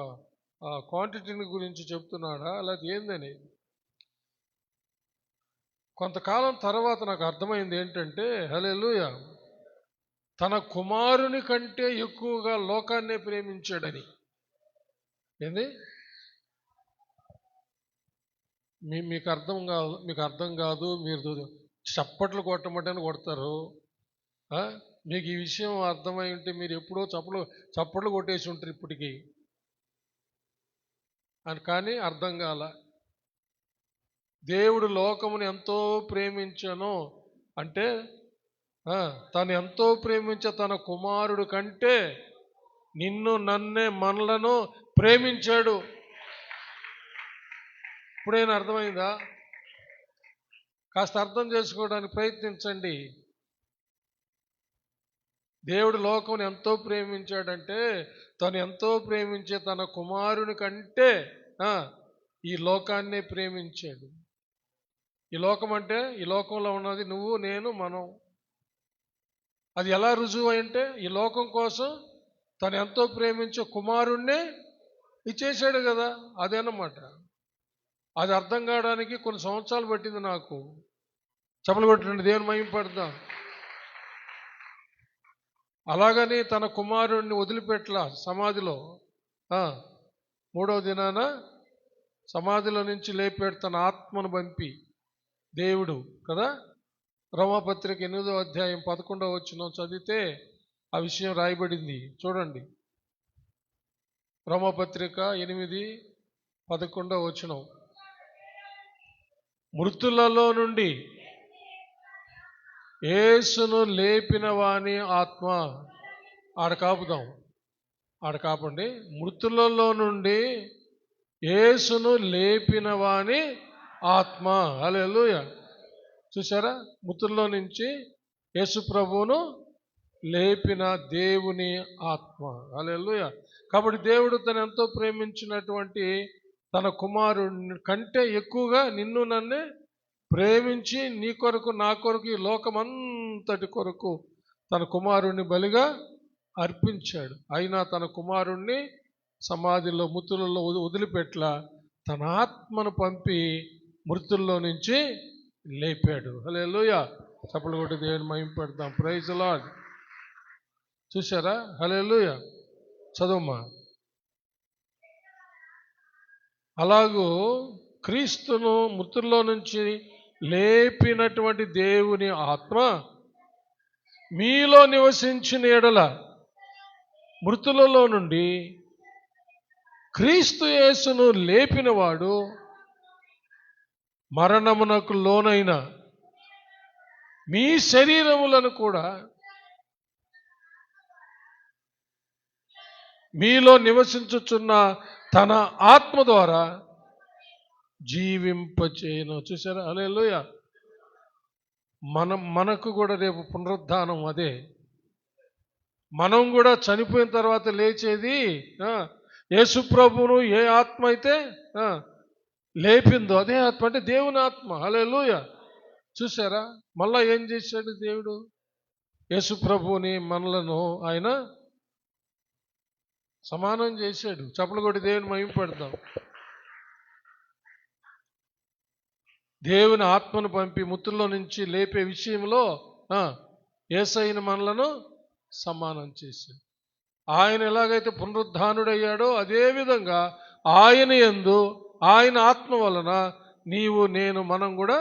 S1: క్వాంటిటీని గురించి చెప్తున్నాడా, లేకపోతే ఏందని? కొంతకాలం తర్వాత నాకు అర్థమైంది ఏంటంటే, హల్లెలూయా, తన కుమారుని కంటే ఎక్కువగా లోకాన్నే ప్రేమించాడని. ఏంది? మీకు అర్థం కాదు, మీరు చప్పట్లు కొట్టమంటే కొడతారు. మీకు ఈ విషయం అర్థమై ఉంటే మీరు ఎప్పుడో చప్పట్లు కొట్టేసి ఉంటారు ఇప్పటికీ. కానీ అర్థం కాల. దేవుడు లోకమును ఎంతో ప్రేమించను అంటే తను ఎంతో ప్రేమించే తన కుమారుడు కంటే నిన్ను నన్నే మనలను ప్రేమించాడు. ఇప్పుడైనా అర్థమైందా? కాస్త అర్థం చేసుకోవడానికి ప్రయత్నించండి. దేవుడు లోకమును ఎంతో ప్రేమించాడంటే తను ఎంతో ప్రేమించే తన కుమారుని కంటే ఈ లోకాన్నే ప్రేమించాడు. ఈ లోకం అంటే ఈ లోకంలో ఉన్నది నువ్వు, నేను, మనం. అది ఎలా రుజువు అంటే ఈ లోకం కోసం తను ఎంతో ప్రేమించే కుమారుణ్ణే ఇచ్చేసాడు కదా, అదేనమాట. అది అర్థం కావడానికి కొన్ని సంవత్సరాలు పట్టింది నాకు. చప్పలు కొట్టండి, దేవుని మహిమపడదాం. అలాగని తన కుమారుణ్ణి వదిలిపెట్టలా. సమాధిలో 3వ దినాన సమాధిలో నుంచి లేపాడు తన ఆత్మను పంపి దేవుడు కదా. రోమాపత్రిక 8వ అధ్యాయం 11వ వచనం చదివితే ఆ విషయం రాయబడింది. చూడండి, రోమాపత్రిక 8:11వ వచనం. మృతులలో నుండి యేసును లేపిన వాని ఆత్మ. ఆడ కాపండి. మృతులలో నుండి యేసును లేపిన వాని ఆత్మ. హల్లెలూయా. చూసారా, మృతుల్లో నుంచి యేసు ప్రభువును లేపిన దేవుని ఆత్మ. హల్లెలూయా. కాబట్టి దేవుడు తను ఎంతో ప్రేమించినటువంటి తన కుమారుని కంటే ఎక్కువగా నిన్ను నన్నే ప్రేమించి నీ కొరకు నా కొరకు ఈ లోకమంతటి కొరకు తన కుమారుణ్ణి బలిగా అర్పించాడు. అయినా తన కుమారుణ్ణి సమాధిలో మృతులలో వదిలిపెట్ల తన ఆత్మను పంపి మృతుల్లో నుంచి లేపాడు. హల్లెలూయా. చప్పలు కొట్టి దేవుని మహిమపడతాం. Praise the lord. చూసారా? హల్లెలూయా. చదువుమా. అలాగూ క్రీస్తును మృతుల్లో నుంచి లేపినటువంటి దేవుని ఆత్మ మీలో నివసించిన ఎడల మృతులలో నుండి క్రీస్తు యేసును లేపినవాడు మరణమునకు లోనైన మీ శరీరములను కూడా మీలో నివసించుచున్న తన ఆత్మ ద్వారా జీవింపచేయను. చూసారా? హల్లెలూయా. మనకు కూడా రేపు పునరుద్ధానం అదే. మనం కూడా చనిపోయిన తర్వాత లేచేది యేసు ప్రభువును ఏ ఆత్మ అయితే లేపిందో అదే ఆత్మ, అంటే దేవుని ఆత్మ. హల్లెలూయా. చూసారా? మళ్ళా ఏం చేశాడు దేవుడు? యేసు ప్రభువుని మనలను ఆయన సమానం చేశాడు. చప్పలు కొట్టి దేవుని మహిమపడతాం. దేవుని ఆత్మను పంపి మృతుల్లో నుంచి లేపే విషయంలో యేసయ్యను మనలను సమానం చేశాడు. ఆయన ఎలాగైతే పునరుద్ధానుడయ్యాడో అదేవిధంగా ఆయన యందు ఆయన ఆత్మ వలన నీవు నేను మనం కూడా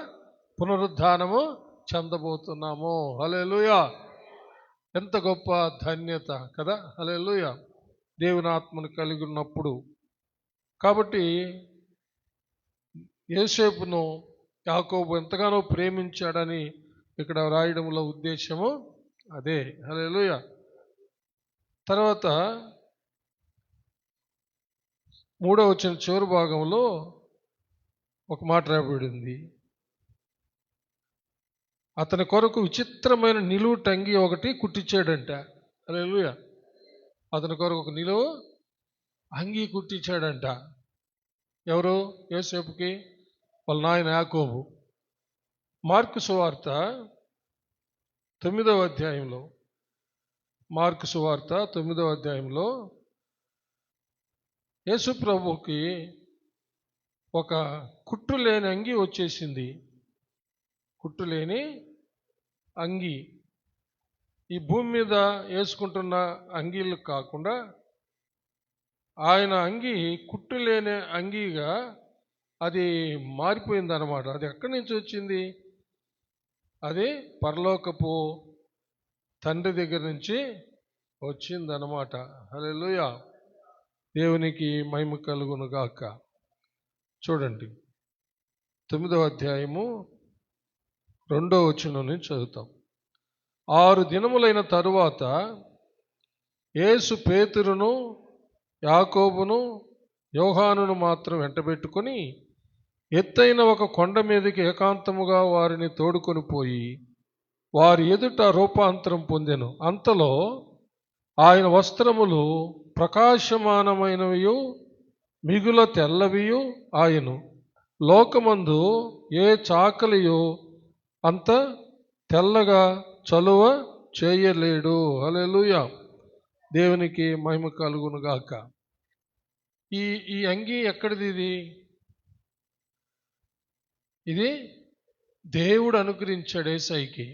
S1: పునరుద్ధానము చెందబోతున్నాము. హల్లెలూయా. ఎంత గొప్ప ధన్యత కదా. హల్లెలూయా. దేవుని ఆత్మను కలిగి ఉన్నప్పుడు. కాబట్టి యోసేపును యాకోబు ఎంతగానో ప్రేమించాడని ఇక్కడ రాయడంలో ఉద్దేశము అదే. హల్లెలూయా. తర్వాత 3వ వచనం చివరి భాగంలో ఒక మాట రాయబడింది. అతని కొరకు విచిత్రమైన నిలువు టంగి ఒకటి కుట్టించాడంట. హల్లెలూయా. అతని కొరకు ఒక నిలువు అంగీ కుట్టించాడంట. ఎవరు? యోసేపుకి వాళ్ళ నాయన యాకోబు. మార్కు సువార్త 9వ అధ్యాయంలో మార్కు సువార్త 9వ అధ్యాయంలో యేసు ప్రభువుకి ఒక కుట్టు లేని అంగి వచ్చేసింది. కుట్టు లేని అంగి. ఈ భూమి మీద వేసుకుంటున్న అంగీలు కాకుండా ఆయన అంగి కుట్టు లేని అంగీగా అది మారిపోయింది అన్నమాట. అది ఎక్కడి నుంచి వచ్చింది? అది పరలోకపు తండ్రి దగ్గర నుంచి వచ్చిందన్నమాట. హల్లెలూయా, దేవునికి మహిమ కలుగును గాక. చూడండి, 9వ అధ్యాయము 2వ వచనం నుంచి చదువుతాం. 6 దినములైన తరువాత యేసు పేతురును, యాకోబును, యోహానును మాత్రం వెంటబెట్టుకొని ఎత్తైన ఒక కొండ మీదకి ఏకాంతముగా వారిని తోడుకొని పోయి వారి ఎదుట రూపాంతరం పొందెను. అంతలో ఆయన వస్త్రములు ప్రకాశమానమైనవియు మిగుల తెల్లవియు ఆయను. లోకమందు ఏ చాకలియో అంత తెల్లగా చలువ చేయలేడు. హల్లెలూయా, దేవునికి మహిమ కలుగును గాక. ఈ అంగి ఎక్కడిది? ఇది దేవుడు అనుగ్రహించాడు యేసయ్యకి.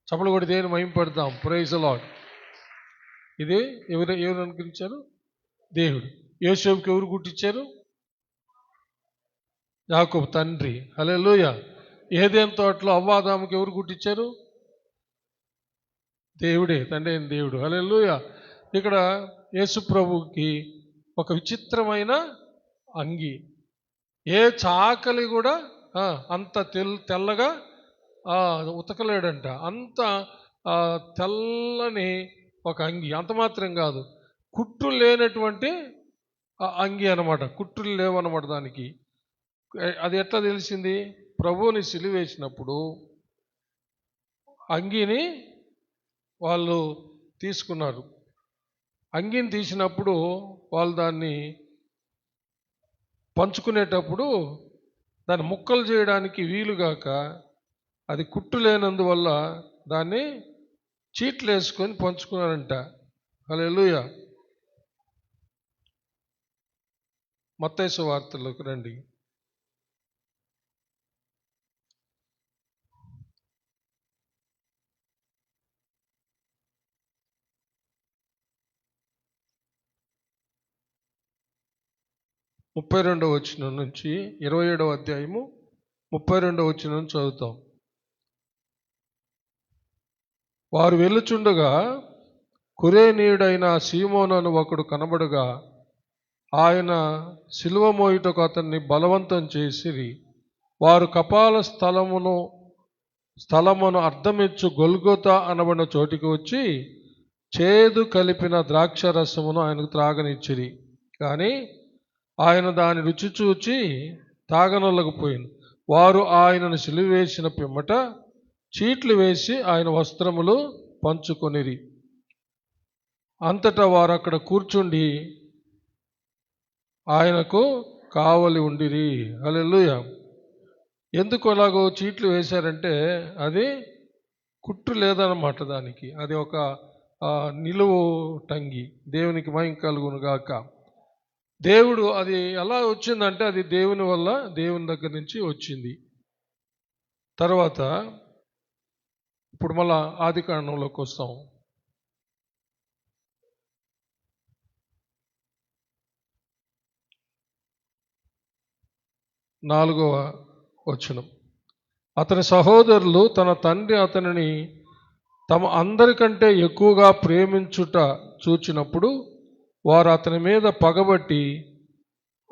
S1: చప్పలు కూడా దేవుని మహిమ పడదాం. Praise the lord. ఇది ఎవరు అనుగ్రహించారు? దేవుడు. యోసేపుకి ఎవరు కుట్టించారు? యాకోబు తండ్రి. హల్లెలూయా. ఏదెన్ తోటలో అవ్వాదాముకి ఎవరు కుట్టించారు? దేవుడే, తండ్రి అయిన దేవుడు. హల్లెలూయా. ఇక్కడ యేసు ప్రభువుకి ఒక విచిత్రమైన అంగి. ఏ చాకలి కూడా అంత తెల్లగా ఉతకలేడంట. అంత తెల్లని ఒక అంగి. అంత మాత్రం కాదు, కుట్టు లేనటువంటి అంగి అనమాట. కుట్టులు లేవన్నమాట దానికి. అది ఎట్లా తెలిసింది? ప్రభువుని సిలువేసినప్పుడు అంగిని వాళ్ళు తీసుకున్నారు. అంగిని తీసినప్పుడు వాళ్ళు దాన్ని పంచుకునేటప్పుడు దాన్ని ముక్కలు చేయడానికి వీలుగాక అది కుట్టు లేనందువల్ల దాన్ని చీట్లు వేసుకొని పంచుకున్నారంట. హల్లెలూయా. మత్తయి సువార్తలోకి రండి. ముప్పై 32వ వచనం నుంచి 27వ అధ్యాయము 32వ వచనం నుంచి చదువుతాం. వారు వెళ్ళుచుండగా కురేనీయుడైన సీమోను అని ఒకడు కనబడగా ఆయన సిలువ మోయుటకు అతన్ని బలవంతం చేసిరి. వారు కపాల స్థలమును అర్థమిచ్చు గొల్గొతా అనబడిన చోటికి వచ్చి చేదు కలిపిన ద్రాక్ష రసమును ఆయనకు త్రాగనిచ్చిరి. కానీ ఆయన దాని రుచి చూచి తాగనొల్లకపోయింది. వారు ఆయనను సిలువేసిన పిమ్మట చీట్లు వేసి ఆయన వస్త్రములు పంచుకొనిరి. అంతటా వారు అక్కడ కూర్చుండి ఆయనకు కావలి ఉండిరి. హల్లెలూయా. ఎందుకు అలాగో చీట్లు వేశారంటే అది కుట్టు లేదన్నమాట దానికి. అది ఒక నిలువు టంగి. దేవునికి మహిమ కలుగును గాక. దేవుడు అది ఎలా వచ్చిందంటే అది దేవుని వల్ల, దేవుని దగ్గర నుంచి వచ్చింది. తర్వాత ఇప్పుడు మళ్ళా ఆదికాండంలోకి వస్తాం. 4వ వచనం. అతని సహోదరులు తన తండ్రి అతనిని తమ అందరికంటే ఎక్కువగా ప్రేమించుట చూచినప్పుడు వారు అతని మీద పగబట్టి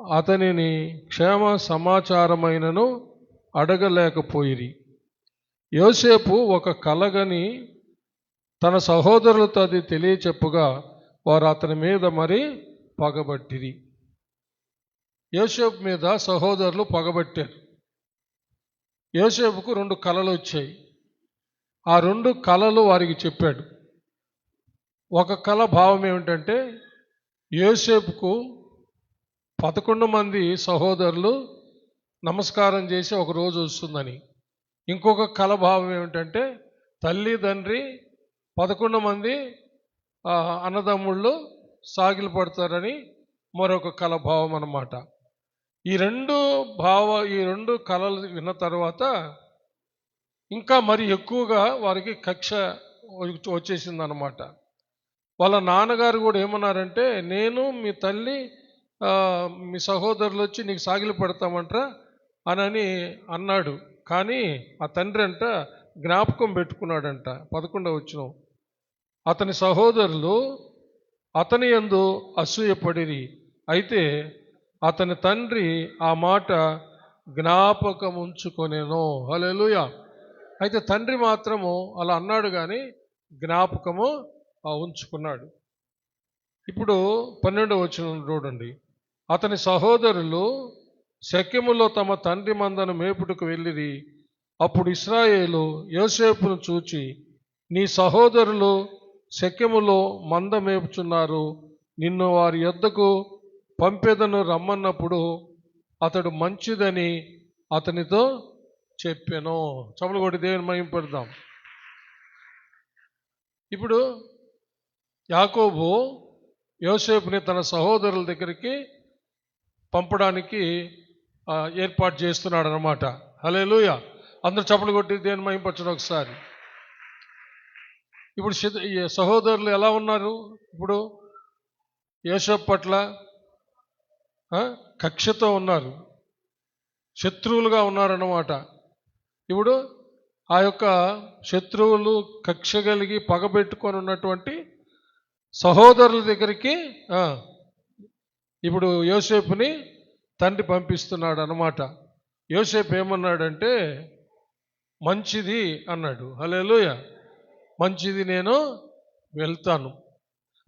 S1: అతనిని క్షేమ సమాచారమైనను అడగలేకపోయిరి. యోసేపు ఒక కలగని తన సహోదరులతో అది తెలియచెప్పుగా వారు అతని మీద మరి పగబట్టిరి. యోసేపు మీద సహోదరులు పగబట్టారు. యోసేపుకు 2 కలలు వచ్చాయి. ఆ 2 కలలు వారికి చెప్పాడు. ఒక కల భావం ఏమిటంటే యోసేపుకు 11 మంది సహోదరులు నమస్కారం చేసి ఒక రోజు వస్తుందని. ఇంకొక కల భావం ఏమిటంటే తల్లి తండ్రి 11 మంది అన్నదమ్ముళ్ళు సాగిలు పడతారని మరొక కల భావం అన్నమాట. ఈ రెండు కళలు విన్న తర్వాత ఇంకా మరి ఎక్కువగా వారికి కక్ష వచ్చేసిందనమాట. వాళ్ళ నాన్నగారు కూడా ఏమన్నారంటే, నేను మీ తల్లి మీ సహోదరులు వచ్చి నీకు సాగిలి పడతామంటరా అని అన్నాడు. కానీ ఆ తండ్రి అంట జ్ఞాపకం పెట్టుకున్నాడంట. 11వ వచనం, అతని సహోదరులు అతని యందు అసూయపడిరి, అయితే అతని తండ్రి ఆ మాట జ్ఞాపకం ఉంచుకొనెను. హల్లెలూయా. అయితే తండ్రి మాత్రము అలా అన్నాడు కానీ జ్ఞాపకము ఉంచుకున్నాడు. ఇప్పుడు 12వ వచనం చూడండి. అతని సహోదరులు షెకెములో తమ తండ్రి మందను మేపుటకు వెళ్ళిరి. అప్పుడు ఇశ్రాయేలు యోసేపును చూచి, నీ సహోదరులు షెకెములో మంద మేపుచున్నారు, నిన్ను వారి యొద్దకు పంపెదను రమ్మన్నప్పుడు అతడు మంచిదని అతనితో చెప్పెను. చప్పలు కొట్టి దేవుని మహిమపడదాం. ఇప్పుడు యాకోబు యోసేపుని తన సహోదరుల దగ్గరికి పంపడానికి ఏర్పాటు చేస్తున్నాడు అనమాట. హల్లెలూయా. అందరూ చప్పలు కొట్టి దేవుని మహిమపరచడం ఒకసారి. ఇప్పుడు సహోదరులు ఎలా ఉన్నారు? ఇప్పుడు యోసేపు పట్ల కక్షతో ఉన్నారు, శత్రువులుగా ఉన్నారన్నమాట. ఇప్పుడు ఆ యొక్క శత్రువులు కక్ష కలిగి పగబెట్టుకొని ఉన్నటువంటి సహోదరుల దగ్గరికి ఇప్పుడు యోసేపుని తండ్రి పంపిస్తున్నాడు అన్నమాట. యోసేపు ఏమన్నాడంటే మంచిది అన్నాడు. హల్లెలూయా. మంచిది, నేను వెళ్తాను.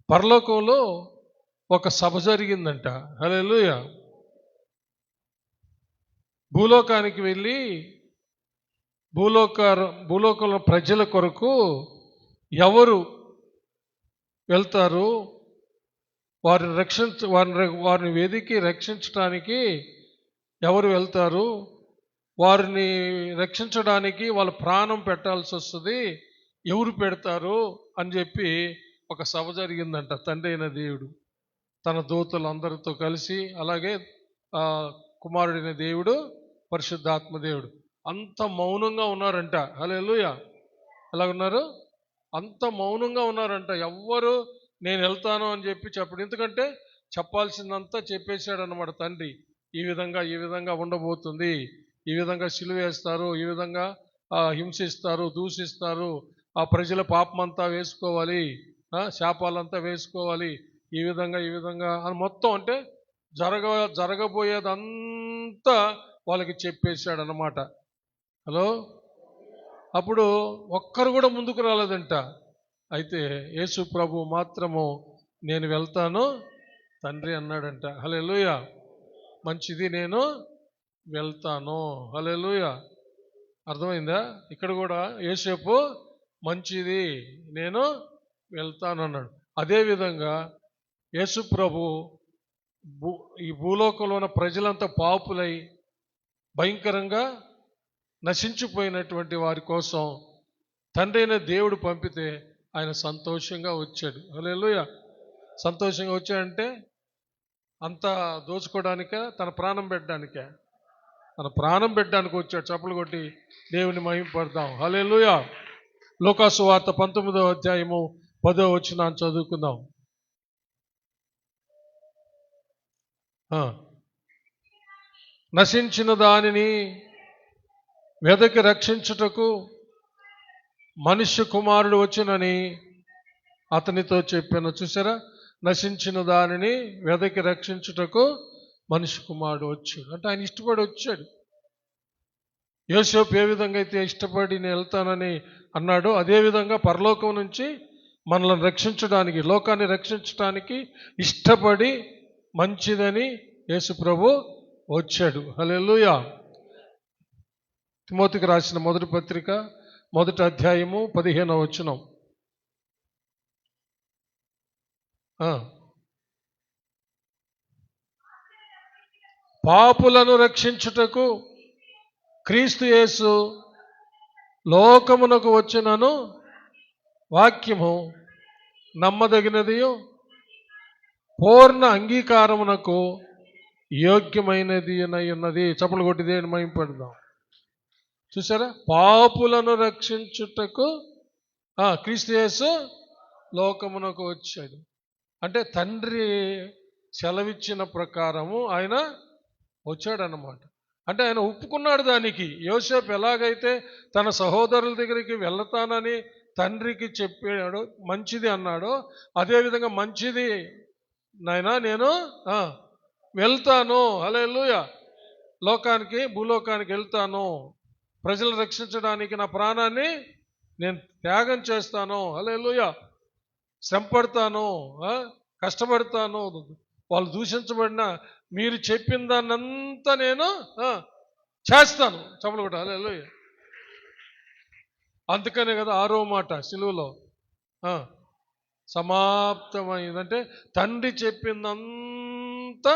S1: పరలోకంలో ఒక సభ జరిగిందంట. హల్లెలూయా. భూలోకానికి వెళ్ళి భూలోకంలో ప్రజల కొరకు ఎవరు వెళ్తారు, వారిని వెదికి రక్షించడానికి ఎవరు వెళ్తారు, వారిని రక్షించడానికి వాళ్ళ ప్రాణం పెట్టాల్సి వస్తుంది, ఎవరు పెడతారు అని చెప్పి ఒక సభ జరిగిందంట. తండ్రి అయిన దేవుడు తన దూతలు అందరితో కలిసి, అలాగే కుమారుడైన దేవుడు, పరిశుద్ధాత్మ దేవుడు అంత మౌనంగా ఉన్నారంట. హల్లెలూయా. ఎలా ఉన్నారు? అంత మౌనంగా ఉన్నారంట. ఎవ్వరు నేను వెళ్తాను అని చెప్పి చెప్పడు. ఎందుకంటే చెప్పాల్సిందంతా చెప్పేశాడు అన్నమాట తండ్రి. ఈ విధంగా ఉండబోతుంది, ఈ విధంగా సిలువేస్తారు, ఈ విధంగా హింసిస్తారు, దూషిస్తారు, ఆ ప్రజల పాపమంతా వేసుకోవాలి, శాపాలంతా వేసుకోవాలి, ఈ విధంగా అని మొత్తం అంటే జరగబోయేదంతా వాళ్ళకి చెప్పేశాడు అన్నమాట. హలో. అప్పుడు ఒక్కరు కూడా ముందుకు రాలేదంట. అయితే యేసు ప్రభు మాత్రము నేను వెళ్తాను తండ్రి అన్నాడంట. హల్లెలూయా. మంచిది, నేను వెళ్తాను. హల్లెలూయా. అర్థమైందా? ఇక్కడ కూడా యోసేపు మంచిది, నేను వెళ్తాను అన్నాడు. అదేవిధంగా యేసు ప్రభు ఈ భూలోకంలో ఉన్న ప్రజలంతా పాపులై భయంకరంగా నశించిపోయినటువంటి వారి కోసం తండ్రి అయిన దేవుడు పంపితే ఆయన సంతోషంగా వచ్చాడు. హల్లెలూయా. సంతోషంగా వచ్చాడంటే అంతా దోచుకోవడానిక, తన ప్రాణం పెట్టడానికే? తన ప్రాణం పెట్టడానికి వచ్చాడు. చప్పలు కొట్టి దేవుని మహిమపడదాం. హల్లెలూయా. లూకాసు వార్త 19వ అధ్యాయము 10వ వచనాన్ని చదువుకుందాం. నశించిన దానిని వెదకి రక్షించుటకు మనుష్య కుమారుడు వచ్చునని అతనితో చెప్పాను. చూసారా? నశించిన దానిని వెదకి రక్షించుటకు మనుష్య కుమారుడు వచ్చాడు అంటే ఆయన ఇష్టపడి వచ్చాడు. యోసేపు ఏ విధంగా అయితే ఇష్టపడి నేను వెళ్తానని అన్నాడో అదేవిధంగా పరలోకం నుంచి మనల్ని రక్షించడానికి, లోకాన్ని రక్షించడానికి ఇష్టపడి మంచిదని యేసు ప్రభు వచ్చాడు. హల్లెలూయా. తిమోతికి రాసిన మొదటి పత్రిక 1వ అధ్యాయము 15వ వచనం. పాపులను రక్షించుటకు క్రీస్తు యేసు లోకమునకు వచ్చినను వాక్యము నమ్మదగినది, పూర్ణ అంగీకారమునకు యోగ్యమైనది ఉన్నది. చప్పలు కొట్టి దేవుని మహిమపడదాం. చూసారా, పాపులను రక్షించుటకు క్రీస్తు యేసు లోకమునకు వచ్చాడు. అంటే తండ్రి సెలవిచ్చిన ప్రకారము ఆయన వచ్చాడన్నమాట. అంటే ఆయన ఒప్పుకున్నాడు దానికి. యోసేపు ఎలాగైతే తన సహోదరుల దగ్గరికి వెళ్తానని తండ్రికి చెప్పాడు, మంచిది అన్నాడో, అదేవిధంగా మంచిది నాయనా నేను వెళ్తాను, హల్లెలూయా, భూలోకానికి వెళ్తాను, ప్రజలను రక్షించడానికి నా ప్రాణాన్ని నేను త్యాగం చేస్తాను, హల్లెలూయా, శ్రమపడతాను, కష్టపడతాను, వాళ్ళు దూషించబడినా మీరు చెప్పిన దాన్నంతా నేను చేస్తాను. చప్పలు కొట్టాలి, హల్లెలూయా. అందుకనే కదా 6వ మాట సిలువలో సమాప్తమైందంటే తండ్రి చెప్పిందంతా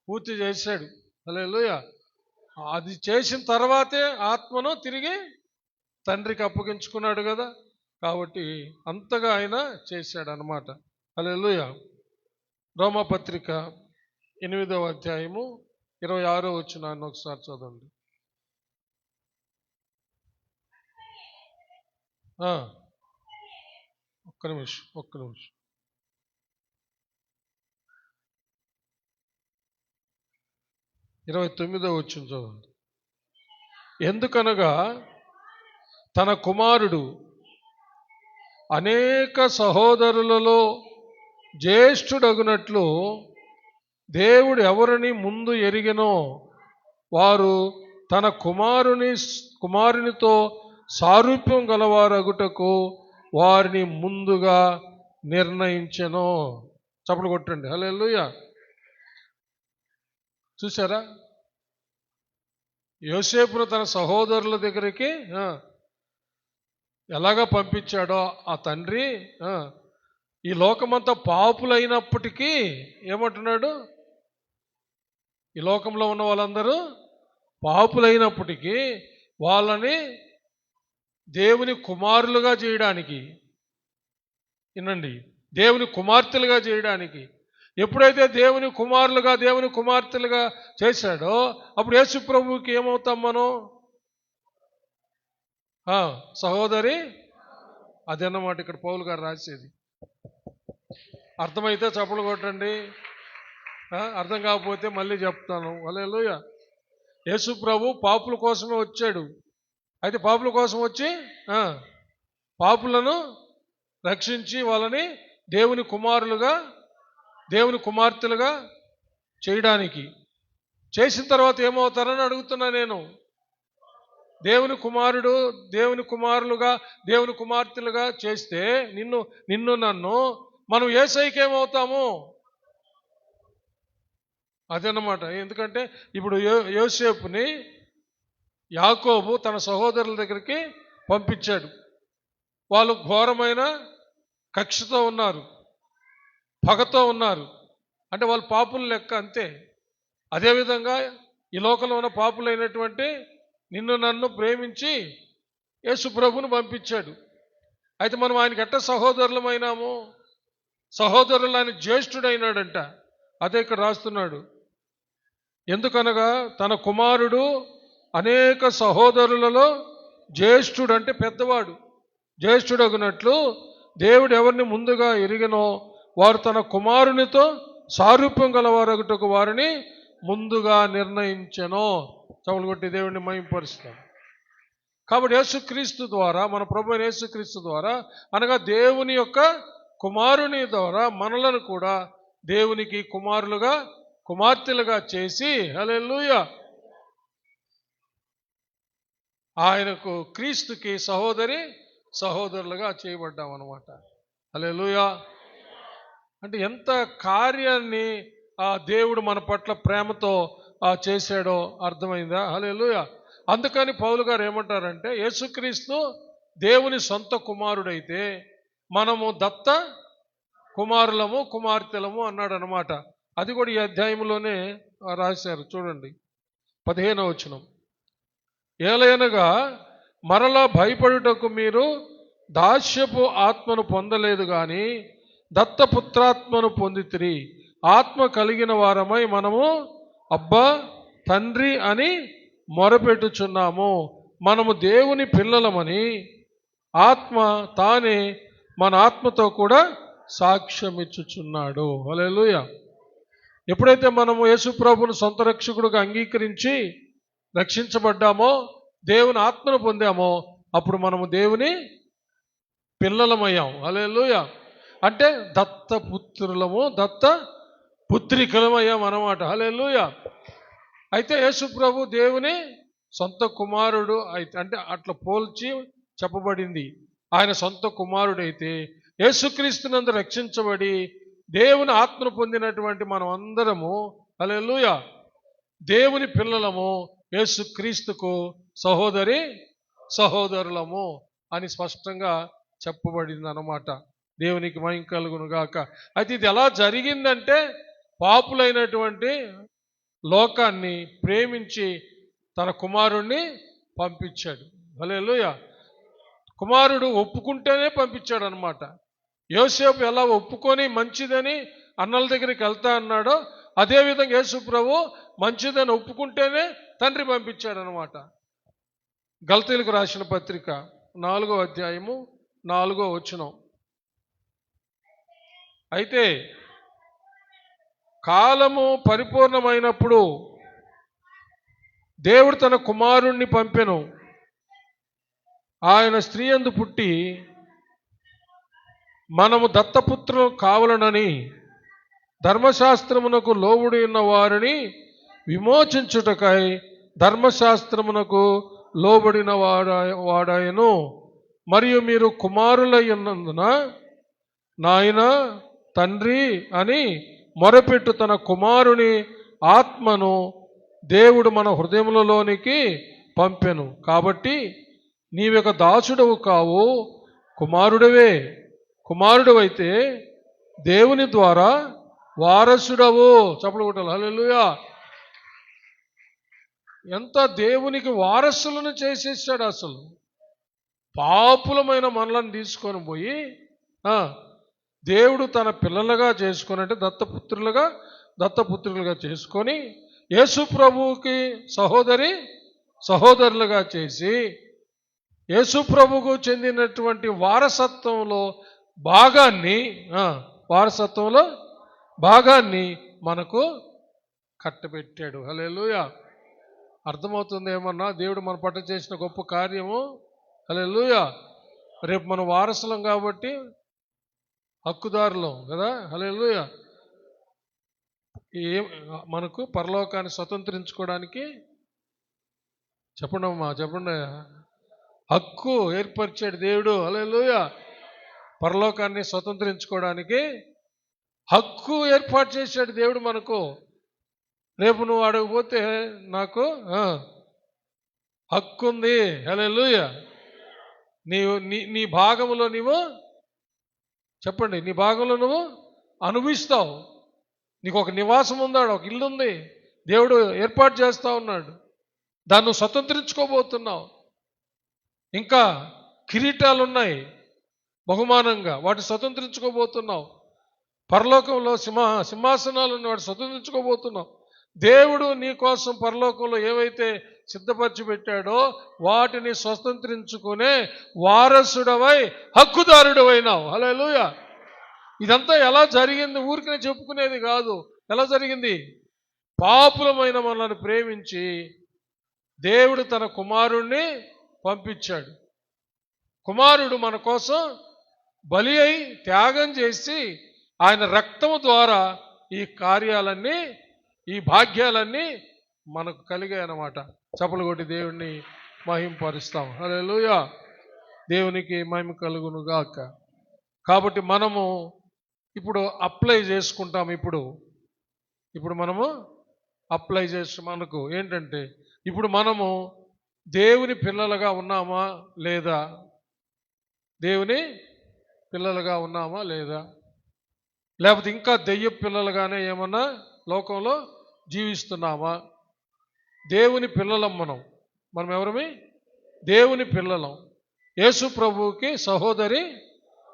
S1: పూర్తి చేశాడు, హల్లెలూయా. అది చేసిన తర్వాతే ఆత్మను తిరిగి తండ్రికి అప్పగించుకున్నాడు కదా. కాబట్టి అంతగా ఆయన చేశాడు అన్నమాట, హల్లెలూయా. రోమాపత్రిక 8వ అధ్యాయము 26వ వచనాన్ని ఒకసారి చదవండి. ఒక్క నిమిషం 29వ వచనం చదవండి. ఎందుకనగా తన కుమారుడు అనేక సహోదరులలో జ్యేష్ఠుడగునట్లు దేవుడు ఎవరిని ముందు ఎరిగెనో వారు తన కుమారునితో సారూప్యం గలవారగుటకు వారిని ముందుగా నిర్ణయించెను. చప్పట్లు కొట్టండి, హల్లెలూయా. చూసారా, యోసేపును తన సహోదరుల దగ్గరికి ఎలాగా పంపించాడో ఆ తండ్రి, ఈ లోకమంతా పాపులైనప్పటికీ ఏమంటున్నాడు, ఈ లోకంలో ఉన్న వాళ్ళందరూ పాపులైనప్పటికీ వాళ్ళని దేవుని కుమారులుగా చేయడానికి, వినండి, దేవుని కుమార్తెలుగా చేయడానికి, ఎప్పుడైతే దేవుని కుమారులుగా దేవుని కుమార్తెలుగా చేశాడో అప్పుడు యేసు ప్రభువుకి ఏమవుతాం మనం, సహోదరి. అదన్నమాట ఇక్కడ పౌలు గారు రాసేది. అర్థమైతే చప్పలు కొట్టండి, అర్థం కాకపోతే మళ్ళీ చెప్తాను, హల్లెలూయా. యేసు ప్రభు పాపుల కోసమే వచ్చాడు. అయితే పాపుల కోసం వచ్చి పాపులను రక్షించి వాళ్ళని దేవుని కుమారులుగా దేవుని కుమార్తెలుగా చేయడానికి, చేసిన తర్వాత ఏమవుతారని అడుగుతున్నా నేను. దేవుని కుమారుడు దేవుని కుమారులుగా దేవుని కుమార్తెలుగా చేస్తే నిన్ను నన్ను మనం యేసయ్యకి ఏమవుతాము, అదన్నమాట. ఎందుకంటే ఇప్పుడు యోసేపుని యాకోబు తన సహోదరుల దగ్గరికి పంపించాడు. వాళ్ళు ఘోరమైన కక్షతో ఉన్నారు, పగతో ఉన్నారు, అంటే వాళ్ళు పాపుల లెక్క అంతే. అదేవిధంగా ఈ లోకంలో ఉన్న పాపులైనటువంటి నిన్ను నన్ను ప్రేమించి యేసు ప్రభువును పంపించాడు. అయితే మనం ఆయనకి ఎట్ట సహోదరులమైనాము, సహోదరులు ఆయన జ్యేష్ఠుడైనాడంట. అదే ఇక్కడ రాస్తున్నాడు. ఎందుకనగా తన కుమారుడు అనేక సహోదరులలో జ్యేష్ఠుడు అంటే పెద్దవాడు, జ్యేష్ఠుడగునట్లు దేవుడు ఎవరిని ముందుగా ఎరిగినో వారు తన కుమారునితో సారూప్యం గలవారగుటకు వారిని ముందుగా నిర్ణయించెను. చవులు కొట్టి దేవుడిని మహిమపరుస్తాం. కాబట్టి యేసుక్రీస్తు ద్వారా, మన ప్రభువైన యేసుక్రీస్తు ద్వారా, అనగా దేవుని యొక్క కుమారుని ద్వారా మనలను కూడా దేవునికి కుమారులుగా కుమార్తెలుగా చేసి, హల్లెలూయా, ఆయనకు క్రీస్తుకి సహోదరులుగా చేయబడ్డాం అన్నమాట. హల్లెలూయా. అంటే ఎంత కార్యాన్ని ఆ దేవుడు మన పట్ల ప్రేమతో చేశాడో అర్థమైందా? హల్లెలూయా. అందుకని పౌలు గారు ఏమంటారంటే, యేసుక్రీస్తు దేవుని సొంత కుమారుడైతే మనము దత్త కుమారులము కుమార్తెలము అన్నాడు అనమాట. అది కూడా ఈ అధ్యాయంలోనే రాశారు, చూడండి 15వ వచనం. ఏలయనగా మరలా భయపడుటకు మీరు దాస్యపు ఆత్మను పొందలేదు గాని దత్తపుత్రాత్మను పొందితిరి. ఆత్మ కలిగిన వారమై మనము అబ్బా తండ్రి అని మొరపెట్టుచున్నాము. మనము దేవుని పిల్లలమని ఆత్మ తానే మన ఆత్మతో కూడా సాక్ష్యం ఇచ్చుచున్నాడు. హల్లెలూయా. ఎప్పుడైతే మనము యేసు ప్రభువును సొంత రక్షకుడుగా అంగీకరించి రక్షించబడ్డామో, దేవుని ఆత్మను పొందామో, అప్పుడు మనము దేవుని పిల్లలమయ్యాం. హల్లెలూయా. అంటే దత్తపుత్రులము, దత్త పుత్రికలమయ్యాం అన్నమాట. హల్లెలూయా. అయితే యేసు ప్రభు దేవుని సొంత కుమారుడు అయితే, అంటే అట్లా పోల్చి చెప్పబడింది. ఆయన సొంత కుమారుడైతే యేసుక్రీస్తునందు రక్షించబడి దేవుని ఆత్మను పొందినటువంటి మనం అందరము హల్లెలూయా దేవుని పిల్లలము, యేసుక్రీస్తుకు సహోదరులము అని స్పష్టంగా చెప్పబడింది అన్నమాట. దేవునికి మహిమ కలుగును గాక. అయితే ఇది ఎలా జరిగిందంటే, పాపులైనటువంటి లోకాన్ని ప్రేమించి తన కుమారుణ్ణి పంపించాడు. హల్లెలూయా. కుమారుడు ఒప్పుకుంటేనే పంపించాడు అనమాట. యోసేపు ఎలా ఒప్పుకొని మంచిదని అన్నల దగ్గరికి వెళ్తా అన్నాడో, అదేవిధంగా యేసు ప్రభు మంచిదని ఒప్పుకుంటేనే తండ్రి పంపించాడు అనమాట. గలతీయులకు రాసిన పత్రిక 4వ అధ్యాయము 4వ వచనం. అయితే కాలము పరిపూర్ణమైనప్పుడు దేవుడు తన కుమారుణ్ణి పంపెను. ఆయన స్త్రీ యందు పుట్టి మనము దత్తపుత్రులు కావాలనని ధర్మశాస్త్రమునకు లోబడి ఉన్న వారిని విమోచించుటకై ధర్మశాస్త్రమునకు లోబడిన వాడాయను. మరియు మీరు కుమారులై ఉన్నందున నాయన తండ్రి అని మొరపెట్టు తన కుమారుని ఆత్మను దేవుడు మన హృదయములలోనికి పంపెను. కాబట్టి నీవొక దాసుడవు కావు, కుమారుడవే. కుమారుడవైతే దేవుని ద్వారా వారసుడవు. చప్పలు కొట్టాలి. హల్లెలూయా. ఎంత దేవునికి వారసులను చేసేసాడు. అసలు పాపులమైన మనలను తీసుకొని పోయి దేవుడు తన పిల్లలుగా చేసుకొని, అంటే దత్తపుత్రులుగా చేసుకొని యేసు ప్రభువుకి సహోదరులుగా చేసి యేసు ప్రభువుకు చెందినటువంటి వారసత్వంలో భాగాన్ని మనకు కట్టబెట్టాడు. హల్లెలూయా. అర్థమవుతుంది ఏమన్నా? దేవుడు మన పట్ల చేసిన గొప్ప కార్యము. హల్లెలూయా. రేపు మనం వారసులం కాబట్టి హక్కుదారులం కదా. హల్లెలూయా. మనకు పరలోకాన్ని స్వతంత్రించుకోవడానికి చెప్పండి హక్కు ఏర్పరిచాడు దేవుడు. హల్లెలూయా. పరలోకాన్ని స్వతంత్రించుకోవడానికి హక్కు ఏర్పాటు చేశాడు దేవుడు మనకు. రేపు నువ్వు అడగపోతే నాకు హక్కు ఉంది. హల్లెలూయా. నీ భాగంలో నీవు చెప్పండి, నీ భాగంలో నువ్వు అనుభవిస్తావు. నీకు ఒక నివాసం ఉందాడు, ఒక ఇల్లు ఉంది, దేవుడు ఏర్పాటు చేస్తా ఉన్నాడు. దాన్ని స్వతంత్రించుకోబోతున్నావు. ఇంకా కిరీటాలు ఉన్నాయి బహుమానంగా, వాటి స్వతంత్రించుకోబోతున్నావు. పరలోకంలో సింహాసనాలు ఉన్నాయి, వాటి స్వతంత్రించుకోబోతున్నావు. దేవుడు నీ కోసం పరలోకంలో ఏవైతే సిద్ధపరిచి పెట్టాడో వాటిని స్వతంత్రించుకునే వారసుడవై హక్కుదారుడవైనావు. హల్లెలూయా. ఇదంతా ఎలా జరిగింది? ఊరికనే చెప్పుకునేది కాదు. ఎలా జరిగింది? పాపులమైన మనల్ని ప్రేమించి దేవుడు తన కుమారుణ్ణి పంపించాడు. కుమారుడు మన కోసం బలి అయి త్యాగం చేసి ఆయన రక్తము ద్వారా ఈ కార్యాలన్నీ, ఈ భాగ్యాలన్నీ మనకు కలిగాయి అన్నమాట. చప్పలు కొట్టి దేవుణ్ణి మహింపరుస్తాం. హల్లెలూయా. దేవునికి మహిమ కలుగును గాక. కాబట్టి మనము ఇప్పుడు అప్లై చేసుకుంటాం. ఇప్పుడు మనము అప్లై చేసి మనకు ఏంటంటే, ఇప్పుడు మనము దేవుని పిల్లలుగా ఉన్నామా లేదా? దేవుని పిల్లలుగా ఉన్నామా లేదా? లేకపోతే ఇంకా దెయ్య పిల్లలుగానే ఏమన్నా లోకంలో జీవిస్తున్నామా? దేవుని పిల్లలం మనం ఎవరమి? దేవుని పిల్లలం. యేసు ప్రభువుకి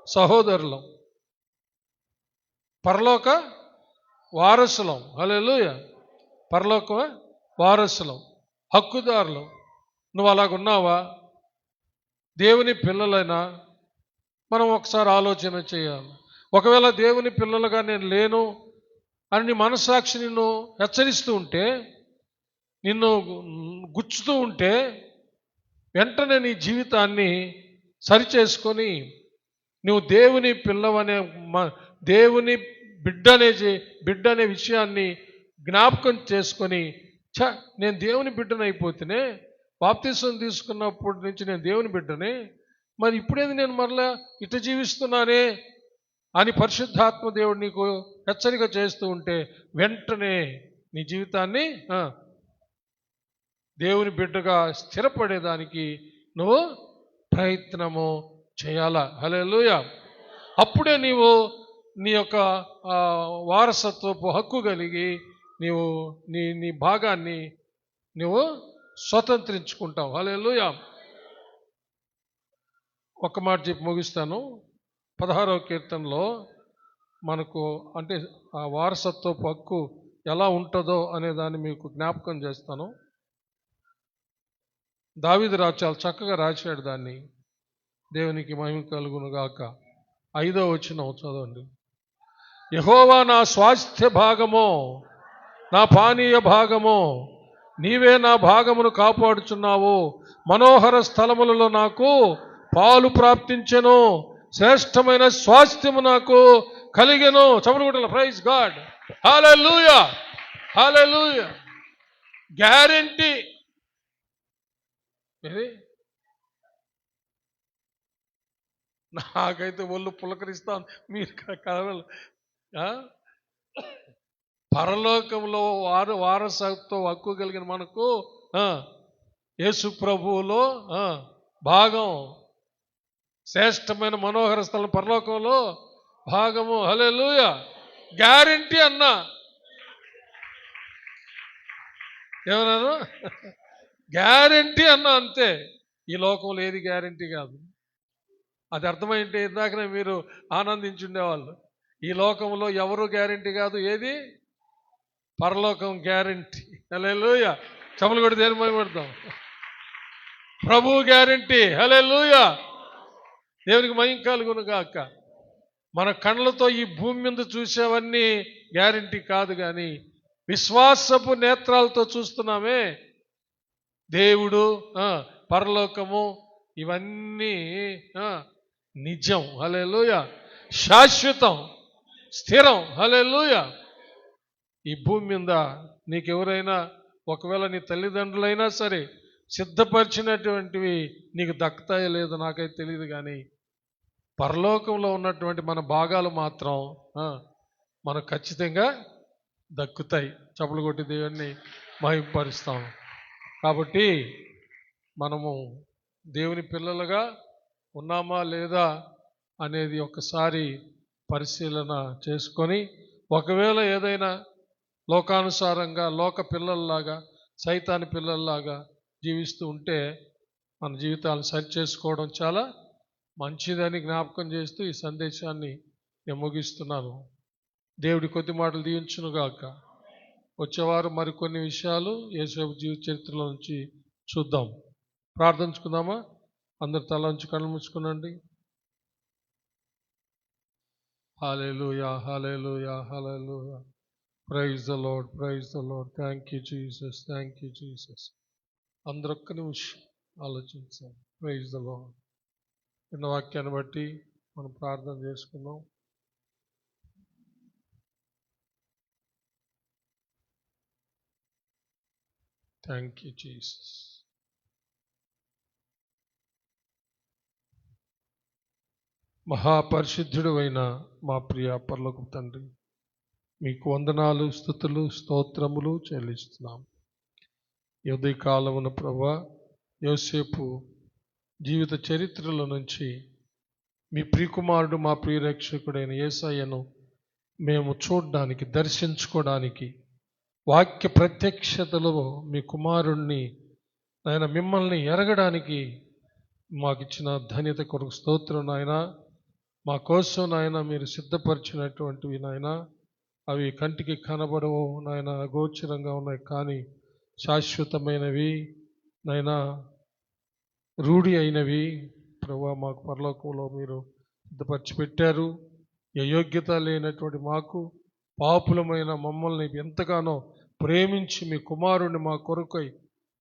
S1: సహోదరులం, పరలోక వారసులం. హల్లెలూయా. పరలోక వారసులం, హక్కుదారులం. నువ్వు అలాగున్నావా? దేవుని పిల్లలైనా మనం ఒకసారి ఆలోచన చేయాలి. ఒకవేళ దేవుని పిల్లలుగా నేను లేను అని నీ మనస్సాక్షి నిన్ను హెచ్చరిస్తూ ఉంటే, నిన్ను గుచ్చుతూ ఉంటే, వెంటనే నీ జీవితాన్ని సరిచేసుకొని నువ్వు దేవుని పిల్లవనే దేవుని బిడ్డ అనే విషయాన్ని జ్ఞాపకం చేసుకొని, నేను దేవుని బిడ్డను అయిపోతేనే, బాప్తిసం తీసుకున్నప్పటి నుంచి నేను దేవుని బిడ్డనే, మరి ఇప్పుడేది నేను మరలా ఇట జీవిస్తున్నానే అని పరిశుద్ధాత్మ దేవుడు నీకు హెచ్చరిక చేస్తూ ఉంటే, వెంటనే నీ జీవితాన్ని దేవుని బిడ్డగా స్థిరపడేదానికి నువ్వు ప్రయత్నము చేయాలా. హల్లెలూయా. అప్పుడే నీవు నీ యొక్క వారసత్వపు హక్కు కలిగి నీవు నీ భాగాన్ని నువ్వు స్వతంత్రించుకుంటావు. హల్లెలూయా. ఒక మాట చెప్పి ముగిస్తాను. 16వ కీర్తనలో మనకు అంటే ఆ వారసత్వపు హక్కు ఎలా ఉంటుందో అనే దాన్ని మీకు జ్ఞాపకం చేస్తాను. దావీదు రాజు చాలా చక్కగా రాశాడు దాన్ని. దేవునికి మహిమ కలుగును గాక. 5వ వచనం చదవండి. యెహోవా నా స్వాస్థ్య భాగమో, నా పానీయ భాగమో, నీవే నా భాగమును కాపాడుచున్నావు. మనోహర స్థలములలో నాకు పాలు ప్రాప్తించెను, శ్రేష్టమైన స్వాస్థ్యము నాకు కలిగెను. చమరుగుటల ప్రైజ్ గాడ్. హల్లెలూయా, హల్లెలూయా. గ్యారెంటీ ఇది. నాకైతే ఒళ్ళు పులకరిస్తాను. మీరు కలవలు. పరలోకంలో వారసత్వం హక్కు కలిగిన మనకు యేసు ప్రభువులో భాగం, శ్రేష్టమైన మనోహర స్థలం పరలోకంలో భాగము. హల్లెలూయా. గ్యారెంటీ అన్నా. ఏమన్నాను? గ్యారెంటీ అన్నా, అంతే. ఈ లోకంలో ఏది గ్యారెంటీ కాదు. అది అర్థమైంటే ఇందాకనే మీరు ఆనందించుండేవాళ్ళు. ఈ లోకంలో ఎవరు గ్యారెంటీ కాదు. ఏది? పరలోకం గ్యారెంటీ. హల్లెలూయా. చమలు కూడా దేని మహిమపడతాం. ప్రభు గ్యారెంటీ. హల్లెలూయా. దేవునికి మహిమ కలుగును గాక. మన కళ్ళతో ఈ భూమి మీద చూసేవన్నీ గ్యారెంటీ కాదు, కానీ విశ్వాసపు నేత్రాలతో చూస్తున్నామే, దేవుడు, పరలోకము, ఇవన్నీ నిజం. హల్లెలూయా. శాశ్వతం, స్థిరం. హల్లెలూయా. ఈ భూమి మీద నీకెవరైనా, ఒకవేళ నీ తల్లిదండ్రులైనా సరే, సిద్ధపరిచినటువంటివి నీకు దక్కుతాయో లేదో నాకైతే తెలియదు, కానీ పరలోకంలో ఉన్నటువంటి మన భాగాలు మాత్రం మనకు ఖచ్చితంగా దక్కుతాయి. చప్పలు కొట్టి దేవుణ్ణి మహిమపరుస్తాం. కాబట్టి మనము దేవుని పిల్లలుగా ఉన్నామా లేదా అనేది ఒకసారి పరిశీలన చేసుకొని, ఒకవేళ ఏదైనా లోకానుసారంగా లోక పిల్లల్లాగా సైతాని పిల్లల్లాగా జీవిస్తూ ఉంటే మన జీవితాలను సరిచేసుకోవడం చాలా మంచిదని జ్ఞాపకం చేస్తూ ఈ సందేశాన్ని నేను ముగిస్తున్నాను. దేవుడి కొద్ది మాటలు దీవించునుగాక. వచ్చేవారు మరికొన్ని విషయాలు యేసు జీవిత చరిత్రలో నుంచి చూద్దాం. ప్రార్థించుకుందామా? అందరు తల నుంచి కళ్ళు మూసుకునండి. Hallelujah, hallelujah, hallelujah. Praise the Lord, praise the Lord. Thank you Jesus, thank you Jesus. అందరూ ఒక్క నిమిషం ఆలోచించాం. Praise the Lord. చిన్న వాక్యాన్ని బట్టి మనం ప్రార్థన చేసుకుందాం. Thank you Jesus. మహాపరిశుద్ధుడు అయిన మా ప్రియ పరలోకపు తండ్రి, మీకు వందనాలు, స్తుతులు, స్తోత్రములు చెల్లిస్తున్నాం. ఈ ఉదయకాలమున ప్రభువా, యోసేపు జీవిత చరిత్రల నుంచి మీ ప్రియకుమారుడు, మా ప్రియరక్షకుడైన యేసయ్యను మేము చూడడానికి, దర్శించుకోవడానికి, వాక్య ప్రత్యక్షతలో మీ కుమారుణ్ణి నాయన మిమ్మల్ని ఎరగడానికి మాకు ఇచ్చిన ధన్యత కొరకు స్తోత్రం నాయన. మా కోసం నాయన మీరు సిద్ధపరిచినటువంటివి నాయన, అవి కంటికి కనబడవు నాయన, అగోచరంగా ఉన్నాయి, కానీ శాశ్వతమైనవి నాయన. రూఢి అయినవి ప్రభువా మాకు పరలోకంలో మీరు సిద్ధపరిచి పెట్టారు. అయోగ్యత లేనటువంటి మాకు, పాపులమైన మమ్మల్ని ఎంతగానో ప్రేమించి మీ కుమారుని మా కొరకై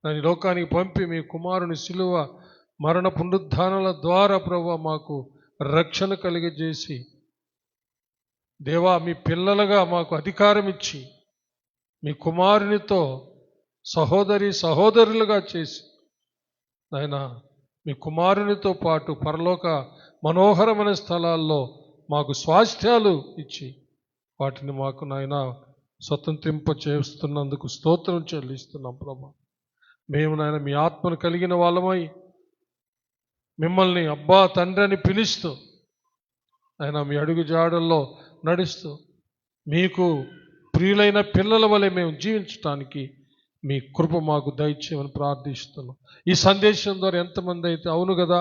S1: దాని లోకానికి పంపి మీ కుమారుని శిలువ మరణ పునరుద్ధానాల ద్వారా ప్రభువా మాకు రక్షణ కలిగజేసి దేవా మీ పిల్లలుగా మాకు అధికారం ఇచ్చి మీ కుమారునితో సహోదరులుగా చేసి ఆయన మీ కుమారునితో పాటు పరలోక మనోహరమైన స్థలాల్లో మాకు స్వాస్థ్యాలు ఇచ్చి వాటిని మాకు నాయన స్వతంత్రింప చేస్తున్నందుకు స్తోత్రం చెల్లిస్తున్నాం ప్రభా. మేము నాయన మీ ఆత్మను కలిగిన వాళ్ళమై మిమ్మల్ని అబ్బా తండ్రి అని పిలుస్తూ ఆయన మీ అడుగు జాడల్లో నడుస్తూ మీకు ప్రియులైన పిల్లల వలె మేము జీవించడానికి మీ కృప మాకు దయచేయమని ప్రార్థిస్తున్నాం. ఈ సందేశం ద్వారా ఎంతమంది అయితే అవును కదా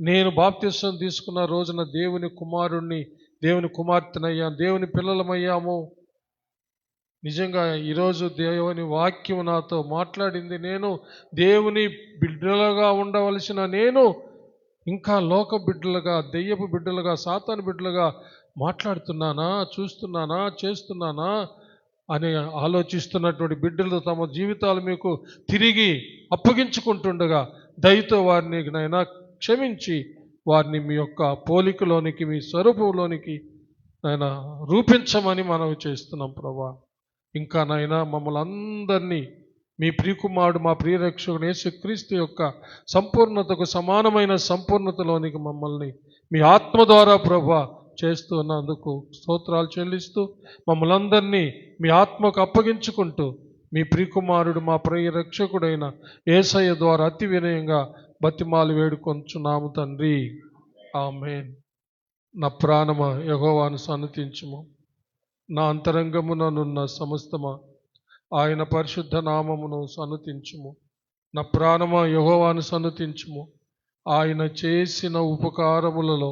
S1: నేను బాప్తిసం తీసుకున్న రోజున దేవుని కుమారుణ్ణి దేవుని కుమార్తెనయ్యాను, దేవుని పిల్లలమయ్యాము. నిజంగా ఈరోజు దేవుని వాక్యం నాతో మాట్లాడింది. నేను దేవుని బిడ్డలుగా ఉండవలసిన నేను ఇంకా లోక బిడ్డలుగా, దెయ్యపు బిడ్డలుగా, సాతాను బిడ్డలుగా మాట్లాడుతున్నానా, చూస్తున్నానా, చేస్తున్నానా అని ఆలోచిస్తున్నటువంటి బిడ్డలు తమ జీవితాలు మీకు తిరిగి అప్పగించుకుంటుండగా దయతో వారిని నైనా క్షమించి వారిని మీ యొక్క పోలికలోనికి, మీ స్వరూపంలోనికి నాయన రూపించమని మనవి చేస్తున్నాం ప్రభా. ఇంకా నాయన మమ్మల్ని అందరినీ మీ ప్రియకుమారుడు మా ప్రియరక్షకుడు యేసుక్రీస్తు యొక్క సంపూర్ణతకు సమానమైన సంపూర్ణతలోనికి మమ్మల్ని మీ ఆత్మ ద్వారా ప్రభా చేస్తున్నందుకు స్తోత్రాలు చెల్లిస్తూ మమ్మల్ని అందరినీ మీ ఆత్మకు అప్పగించుకుంటూ మీ ప్రియకుమారుడు మా ప్రియరక్షకుడైన యేసయ్య ద్వారా అతి వినయంగా బతిమాలు వేడుకొంచున్నాము తండ్రి, ఆమేన్. నా ప్రాణమా యెహోవాను సన్నతించుము, నా అంతరంగముననున్న సమస్తమా ఆయన పరిశుద్ధ నామమును సన్నతించుము. నా ప్రాణమా యెహోవాను సన్నతించుము, ఆయన చేసిన ఉపకారములలో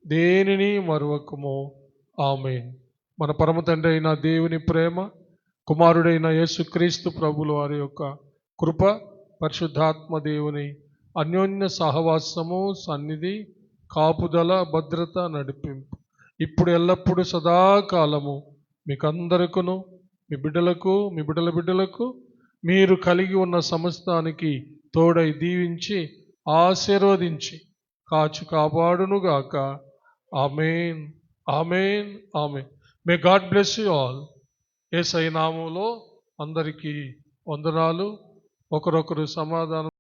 S1: దేనిని మరువకుము. ఆమేన్. మన పరమ తండ్రి అయిన దేవుని ప్రేమ, కుమారుడైన యేసుక్రీస్తు ప్రభుల వారి యొక్క కృప, పరిశుద్ధాత్మ దేవుని అన్యోన్య సహవాసము, సన్నిధి, కాపుదల, భద్రత, నడిపింపు ఇప్పుడు ఎల్లప్పుడూ సదాకాలము మీకందరికను, మీ బిడ్డలకు, మీ బిడ్డల బిడ్డలకు, మీరు కలిగి ఉన్న సమస్తానికి తోడై దీవించి ఆశీర్వదించి కాచి కాపాడునుగాక. Amen, amen, amen. May God bless you all. Yesayya నామములో అందరికీ వందనాలు. ఒకరొకరు సమాధానం